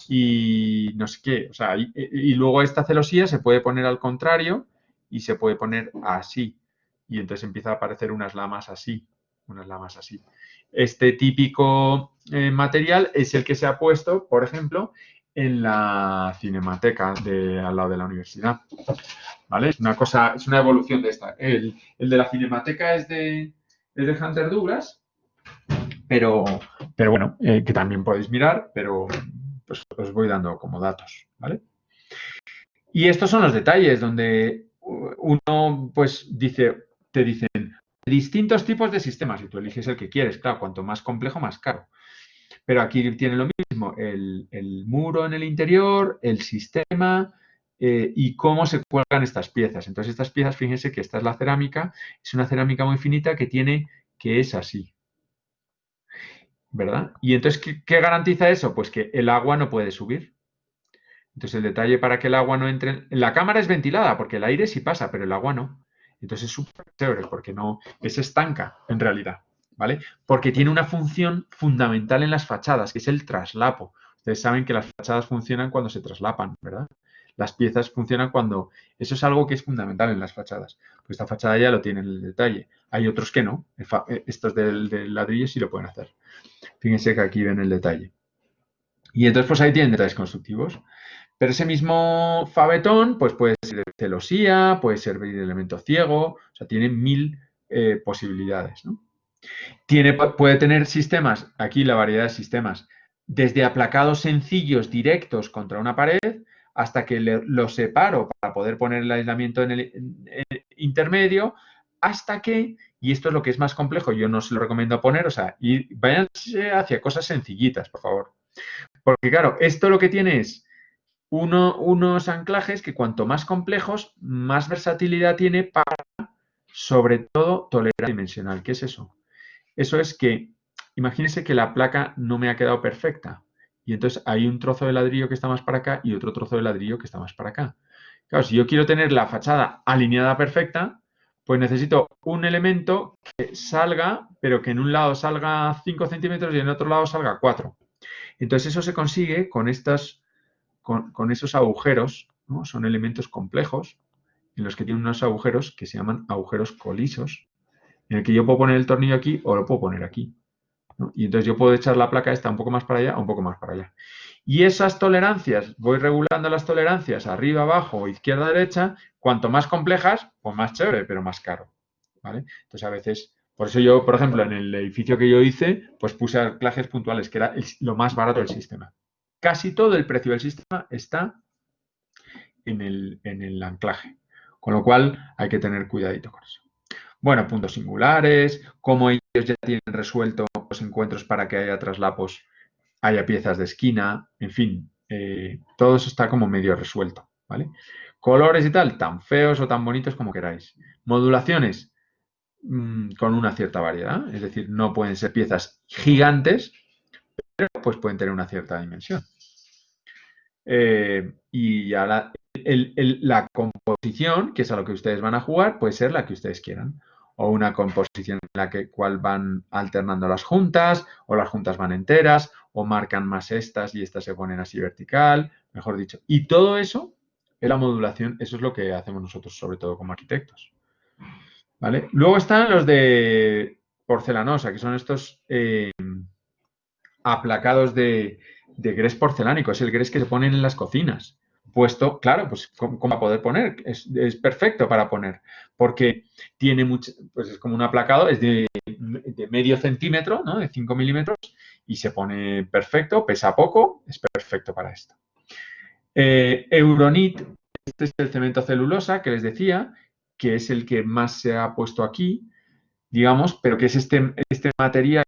y no sé qué, o sea, y luego esta celosía se puede poner al contrario y se puede poner así y entonces empieza a aparecer unas lamas así, unas lamas así. Este típico material es el que se ha puesto, por ejemplo, en la cinemateca al lado de la universidad. ¿Vale? Es una cosa, es una evolución de esta. El de la cinemateca es de Hunter Douglas, pero bueno, que también podéis mirar, pero pues os voy dando como datos, ¿vale? Y estos son los detalles donde uno pues te dicen distintos tipos de sistemas y tú eliges el que quieres. Claro, cuanto más complejo, más caro. Pero aquí tiene lo mismo, el muro en el interior, el sistema y cómo se cuelgan estas piezas. Entonces estas piezas, fíjense que esta es la cerámica, es una cerámica muy finita que es así, ¿verdad? Y entonces, ¿qué garantiza eso? Pues que el agua no puede subir. Entonces el detalle para que el agua no entre... La cámara es ventilada porque el aire sí pasa, pero el agua no. Entonces es súper chévere porque no... Es estanca en realidad, ¿vale? Porque tiene una función fundamental en las fachadas, que es el traslapo. Ustedes saben que las fachadas funcionan cuando se traslapan, ¿verdad? Las piezas funcionan cuando... Eso es algo que es fundamental en las fachadas. Pues esta fachada ya lo tiene en el detalle. Hay otros que no. Estos del ladrillo sí lo pueden hacer. Fíjense que aquí ven el detalle. Y entonces pues ahí tienen detalles constructivos. Pero ese mismo fabetón, pues puede ser de celosía, puede servir de elemento ciego, o sea, tiene 1000 posibilidades, ¿no? Puede tener sistemas, aquí la variedad de sistemas, desde aplacados sencillos directos contra una pared hasta que los separo para poder poner el aislamiento en el intermedio, hasta que, y esto es lo que es más complejo, yo no se lo recomiendo poner, o sea, váyanse hacia cosas sencillitas, por favor. Porque claro, esto lo que tiene es unos anclajes que cuanto más complejos, más versatilidad tiene para, sobre todo, tolerancia dimensional. ¿Qué es eso? Eso es que, imagínense que la placa no me ha quedado perfecta. Y entonces hay un trozo de ladrillo que está más para acá y otro trozo de ladrillo que está más para acá. Claro, si yo quiero tener la fachada alineada perfecta, pues necesito un elemento que salga, pero que en un lado salga 5 centímetros y en otro lado salga 4. Entonces eso se consigue con esos agujeros, ¿no? Son elementos complejos en los que tienen unos agujeros que se llaman agujeros colisos, en el que yo puedo poner el tornillo aquí o lo puedo poner aquí, ¿no? Y entonces yo puedo echar la placa esta un poco más para allá o un poco más para allá. Y esas tolerancias, voy regulando las tolerancias arriba, abajo, izquierda, derecha, cuanto más complejas, pues más chévere, pero más caro, ¿vale? Entonces a veces, por eso yo, por ejemplo, en el edificio que yo hice, pues puse anclajes puntuales, que era lo más barato del sistema. Casi todo el precio del sistema está en el anclaje. Con lo cual hay que tener cuidadito con eso. Bueno, puntos singulares, cómo ellos ya tienen resuelto los encuentros para que haya traslapos, haya piezas de esquina, en fin, todo eso está como medio resuelto, ¿vale? Colores y tal, tan feos o tan bonitos como queráis. Modulaciones, con una cierta variedad, es decir, no pueden ser piezas gigantes, pero pues pueden tener una cierta dimensión. Y ya la composición, que es a lo que ustedes van a jugar, puede ser la que ustedes quieran. O una composición en la cual van alternando las juntas, o las juntas van enteras, o marcan más estas y estas se ponen así vertical, mejor dicho. Y todo eso es la modulación, eso es lo que hacemos nosotros, sobre todo como arquitectos. ¿Vale? Luego están los de porcelanosa, que son estos aplacados de grés porcelánico. Es el grés que se ponen en las cocinas. Puesto, claro, pues ¿cómo va a poder poner? Es perfecto para poner, porque tiene mucho, pues es como un aplacado, es de medio centímetro, ¿no? De 5 milímetros, y se pone perfecto, pesa poco, es perfecto para esto. Euronit, este es el cemento celulosa que les decía, que es el que más se ha puesto aquí, digamos, pero que es este material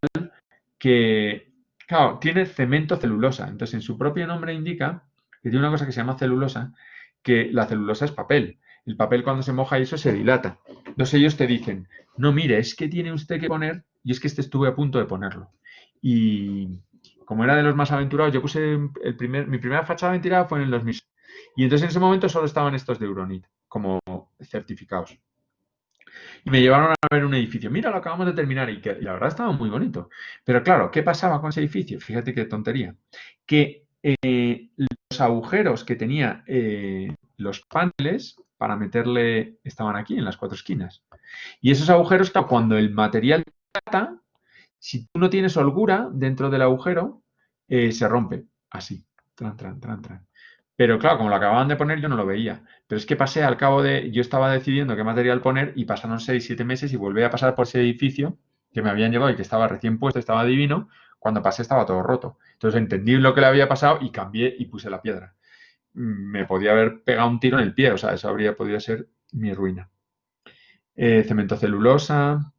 que, claro, tiene cemento celulosa. Entonces, en su propio nombre indica que tiene una cosa que se llama celulosa, que la celulosa es papel. El papel cuando se moja y eso se dilata. Entonces ellos te dicen, no, mire, es que tiene usted que poner, y es que estuve a punto de ponerlo. Y como era de los más aventurados, yo puse mi primera fachada ventilada fue en el 2000. Y entonces en ese momento solo estaban estos de Euronit como certificados. Y me llevaron a ver un edificio. Mira, lo acabamos de terminar y la verdad estaba muy bonito. Pero claro, ¿qué pasaba con ese edificio? Fíjate qué tontería. Que los agujeros que tenía los paneles para meterle estaban aquí en las 4 esquinas. Y esos agujeros, claro, cuando el material trata, si tú no tienes holgura dentro del agujero, se rompe. Así. Tran, tran, tran, tran. Pero claro, como lo acababan de poner, yo no lo veía. Pero es que pasé al cabo de. Yo estaba decidiendo qué material poner y pasaron 6, 7 meses y volví a pasar por ese edificio que me habían llevado y que estaba recién puesto, estaba divino. Cuando pasé estaba todo roto. Entonces entendí lo que le había pasado y cambié y puse la piedra. Me podía haber pegado un tiro en el pie, o sea, eso habría podido ser mi ruina. Cemento celulosa,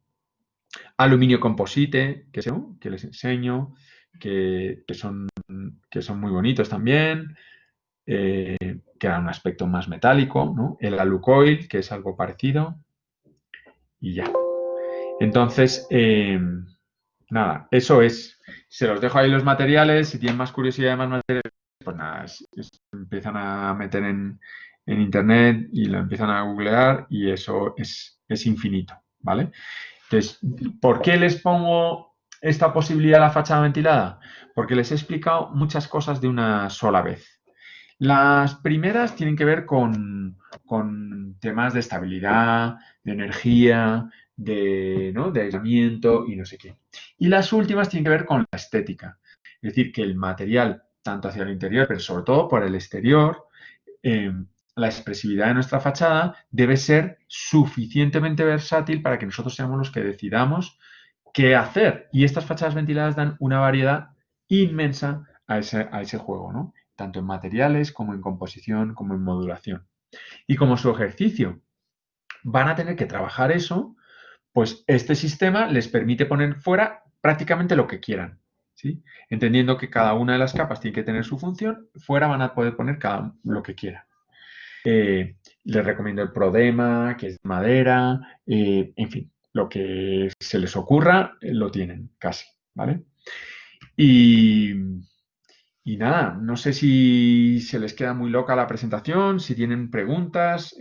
aluminio composite, que les enseño, que son muy bonitos también. Que era un aspecto más metálico, ¿no? El alucoil, que es algo parecido, y ya. Entonces, nada, eso es. Se los dejo ahí los materiales, si tienen más curiosidad de más materiales, pues nada, empiezan a meter en internet y lo empiezan a googlear y eso es infinito, ¿vale? Entonces, ¿por qué les pongo esta posibilidad a la fachada ventilada? Porque les he explicado muchas cosas de una sola vez. Las primeras tienen que ver con temas de estabilidad, de energía, ¿no? de aislamiento y no sé qué. Y las últimas tienen que ver con la estética. Es decir, que el material, tanto hacia el interior, pero sobre todo por el exterior, eh, la expresividad de nuestra fachada debe ser suficientemente versátil para que nosotros seamos los que decidamos qué hacer. Y estas fachadas ventiladas dan una variedad inmensa a ese juego, ¿no? Tanto en materiales como en composición, como en modulación. Y como su ejercicio van a tener que trabajar eso, pues este sistema les permite poner fuera prácticamente lo que quieran. ¿Sí? Entendiendo que cada una de las capas tiene que tener su función, fuera van a poder poner lo que quieran. Les recomiendo el Prodema, que es madera, en fin, lo que se les ocurra, lo tienen casi, ¿vale? Y, y nada, no sé si se les queda muy loca la presentación, si tienen preguntas.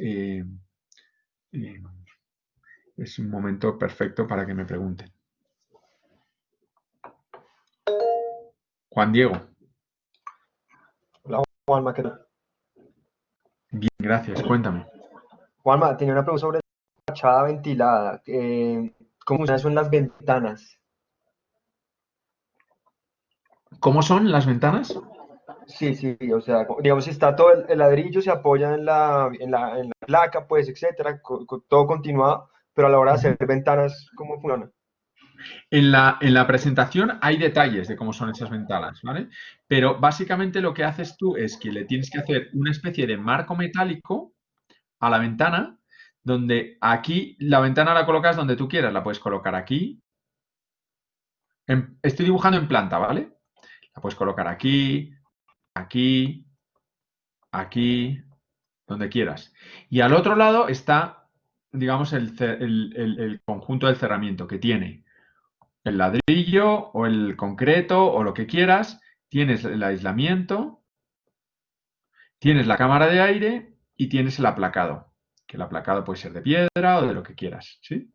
Es un momento perfecto para que me pregunten. Juan Diego. Hola, Juanma, ¿qué tal? Bien, gracias. Cuéntame. Juanma, tenía una pregunta sobre la fachada ventilada. ¿Cómo funcionan eso en las ventanas? ¿Cómo son las ventanas? Sí, sí, o sea, digamos, si está todo el ladrillo, se apoya en la placa, pues, etcétera, todo continuado, pero a la hora de hacer ventanas, ¿cómo funciona? En la presentación hay detalles de cómo son esas ventanas, ¿vale? Pero básicamente lo que haces tú es que le tienes que hacer una especie de marco metálico a la ventana, donde aquí la ventana la colocas donde tú quieras. La puedes colocar aquí. Estoy dibujando en planta, ¿vale? La puedes colocar aquí, aquí, aquí, donde quieras. Y al otro lado está, digamos, el conjunto del cerramiento que tiene el ladrillo o el concreto o lo que quieras. Tienes el aislamiento, tienes la cámara de aire y tienes el aplacado. Que el aplacado puede ser de piedra o de lo que quieras, ¿sí?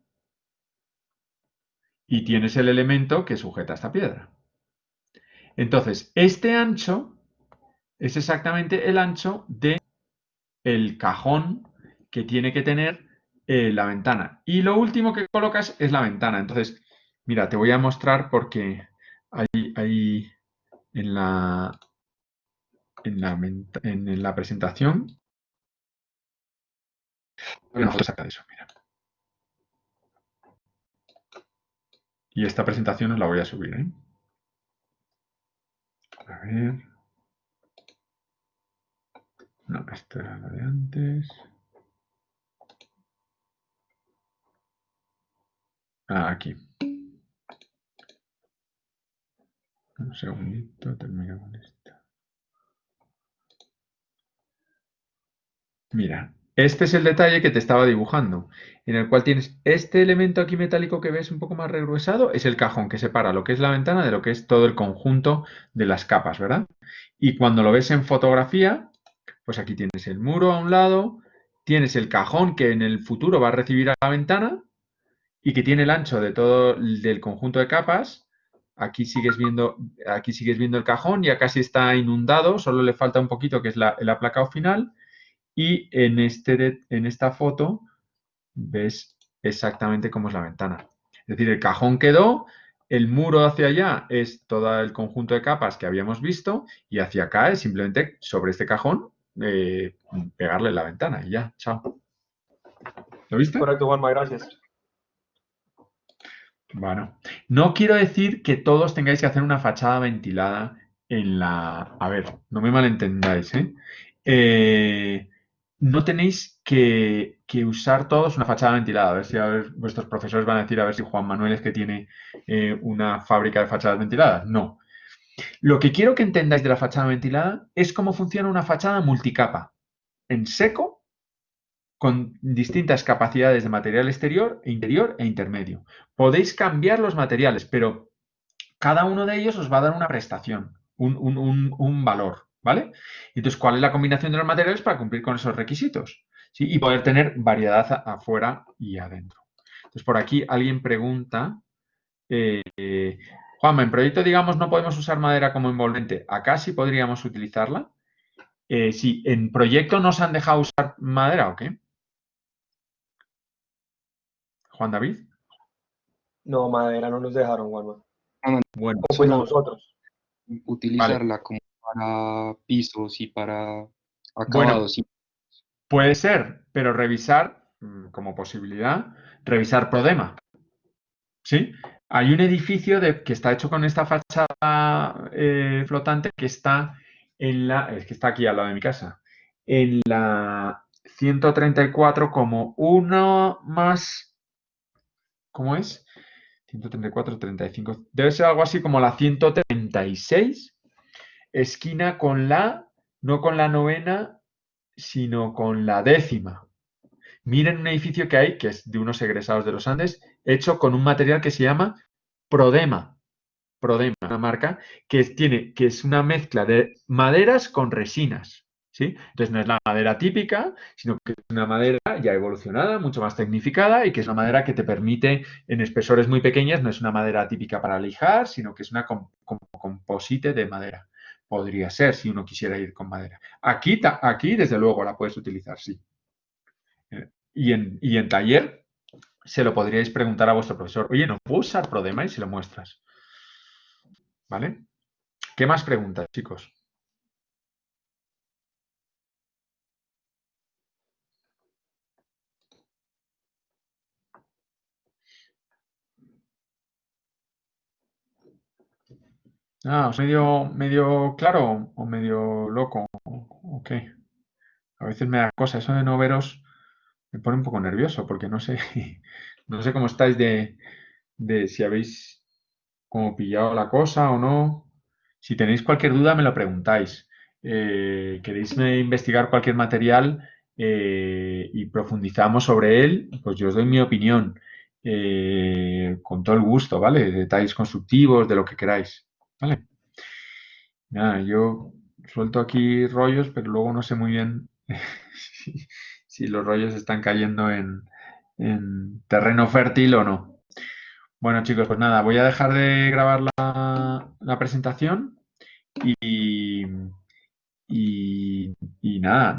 Y tienes el elemento que sujeta esta piedra. Entonces, este ancho es exactamente el ancho del cajón que tiene que tener la ventana. Y lo último que colocas es la ventana. Entonces, mira, te voy a mostrar porque ahí en en la presentación hay una foto saca de eso, mira. Y esta presentación os la voy a subir, ¿eh? A ver. No, esto era lo de antes. Aquí. Un segundito, termino con esto. Mira, Este es el detalle que te estaba dibujando, en el cual tienes este elemento aquí metálico que ves un poco más regruesado, es el cajón que separa lo que es la ventana de lo que es todo el conjunto de las capas, ¿verdad? Y cuando lo ves en fotografía, pues aquí tienes el muro a un lado, tienes el cajón que en el futuro va a recibir a la ventana y que tiene el ancho de todo del conjunto de capas. Aquí sigues viendo el cajón, ya casi está inundado, solo le falta un poquito que es el aplacado final. Y en esta foto ves exactamente cómo es la ventana. Es decir, el cajón quedó, el muro hacia allá es todo el conjunto de capas que habíamos visto y hacia acá es simplemente sobre este cajón pegarle la ventana y ya, chao. ¿Lo viste? Correcto, Juanma, gracias. Bueno, no quiero decir que todos tengáis que hacer una fachada ventilada en la... A ver, no me malentendáis, ¿eh? No tenéis que usar todos una fachada ventilada. A ver, vuestros profesores van a decir a ver si Juan Manuel es que tiene una fábrica de fachadas ventiladas. No. Lo que quiero que entendáis de la fachada ventilada es cómo funciona una fachada multicapa. En seco, con distintas capacidades de material exterior, interior e intermedio. Podéis cambiar los materiales, pero cada uno de ellos os va a dar una prestación, un valor, ¿vale? Entonces, ¿cuál es la combinación de los materiales para cumplir con esos requisitos? ¿Sí? Y poder tener variedad afuera y adentro. Entonces, por aquí alguien pregunta, Juanma, en proyecto, digamos, no podemos usar madera como envolvente. ¿Acá sí podríamos utilizarla? Sí, en proyecto no se han dejado usar madera, ¿o qué? Juan David. No, madera no nos dejaron, Juanma. Bueno, O pues a nosotros. vale. Utilizarla como para pisos y para Bueno, acabados. puede ser, pero revisar, como posibilidad, revisar Prodema. ¿Sí? Hay un edificio que está hecho con esta fachada flotante que está es que está aquí al lado de mi casa, en la 134 como uno más, ¿cómo es? 134, 35, debe ser algo así como la 136, esquina con no con la novena, sino con la 10ª. Miren un edificio que hay, que es de unos egresados de los Andes, hecho con un material que se llama Prodema. Prodema, una marca que es una mezcla de maderas con resinas. ¿Sí? Entonces no es la madera típica, sino que es una madera ya evolucionada, mucho más tecnificada y que es una madera que te permite en espesores muy pequeñas, no es una madera típica para lijar, sino que es una composite de madera. Podría ser si uno quisiera ir con madera. Aquí desde luego, la puedes utilizar, sí. Y en taller se lo podríais preguntar a vuestro profesor. Oye, ¿no puedo usar Prodema? Y se lo muestras. ¿Vale? ¿Qué más preguntas, chicos? ¿Os medio claro o medio loco? Ok. A veces me da cosa. Eso de no veros me pone un poco nervioso porque no sé, no sé cómo estáis de si habéis como pillado la cosa o no. Si tenéis cualquier duda, me lo preguntáis. ¿Queréis investigar cualquier material y profundizamos sobre él? Pues yo os doy mi opinión con todo el gusto, ¿vale? Detalles constructivos, de lo que queráis, ¿vale? Nada, yo suelto aquí rollos, pero luego no sé muy bien si los rollos están cayendo en terreno fértil o no. Bueno, chicos, pues nada, voy a dejar de grabar la presentación y nada,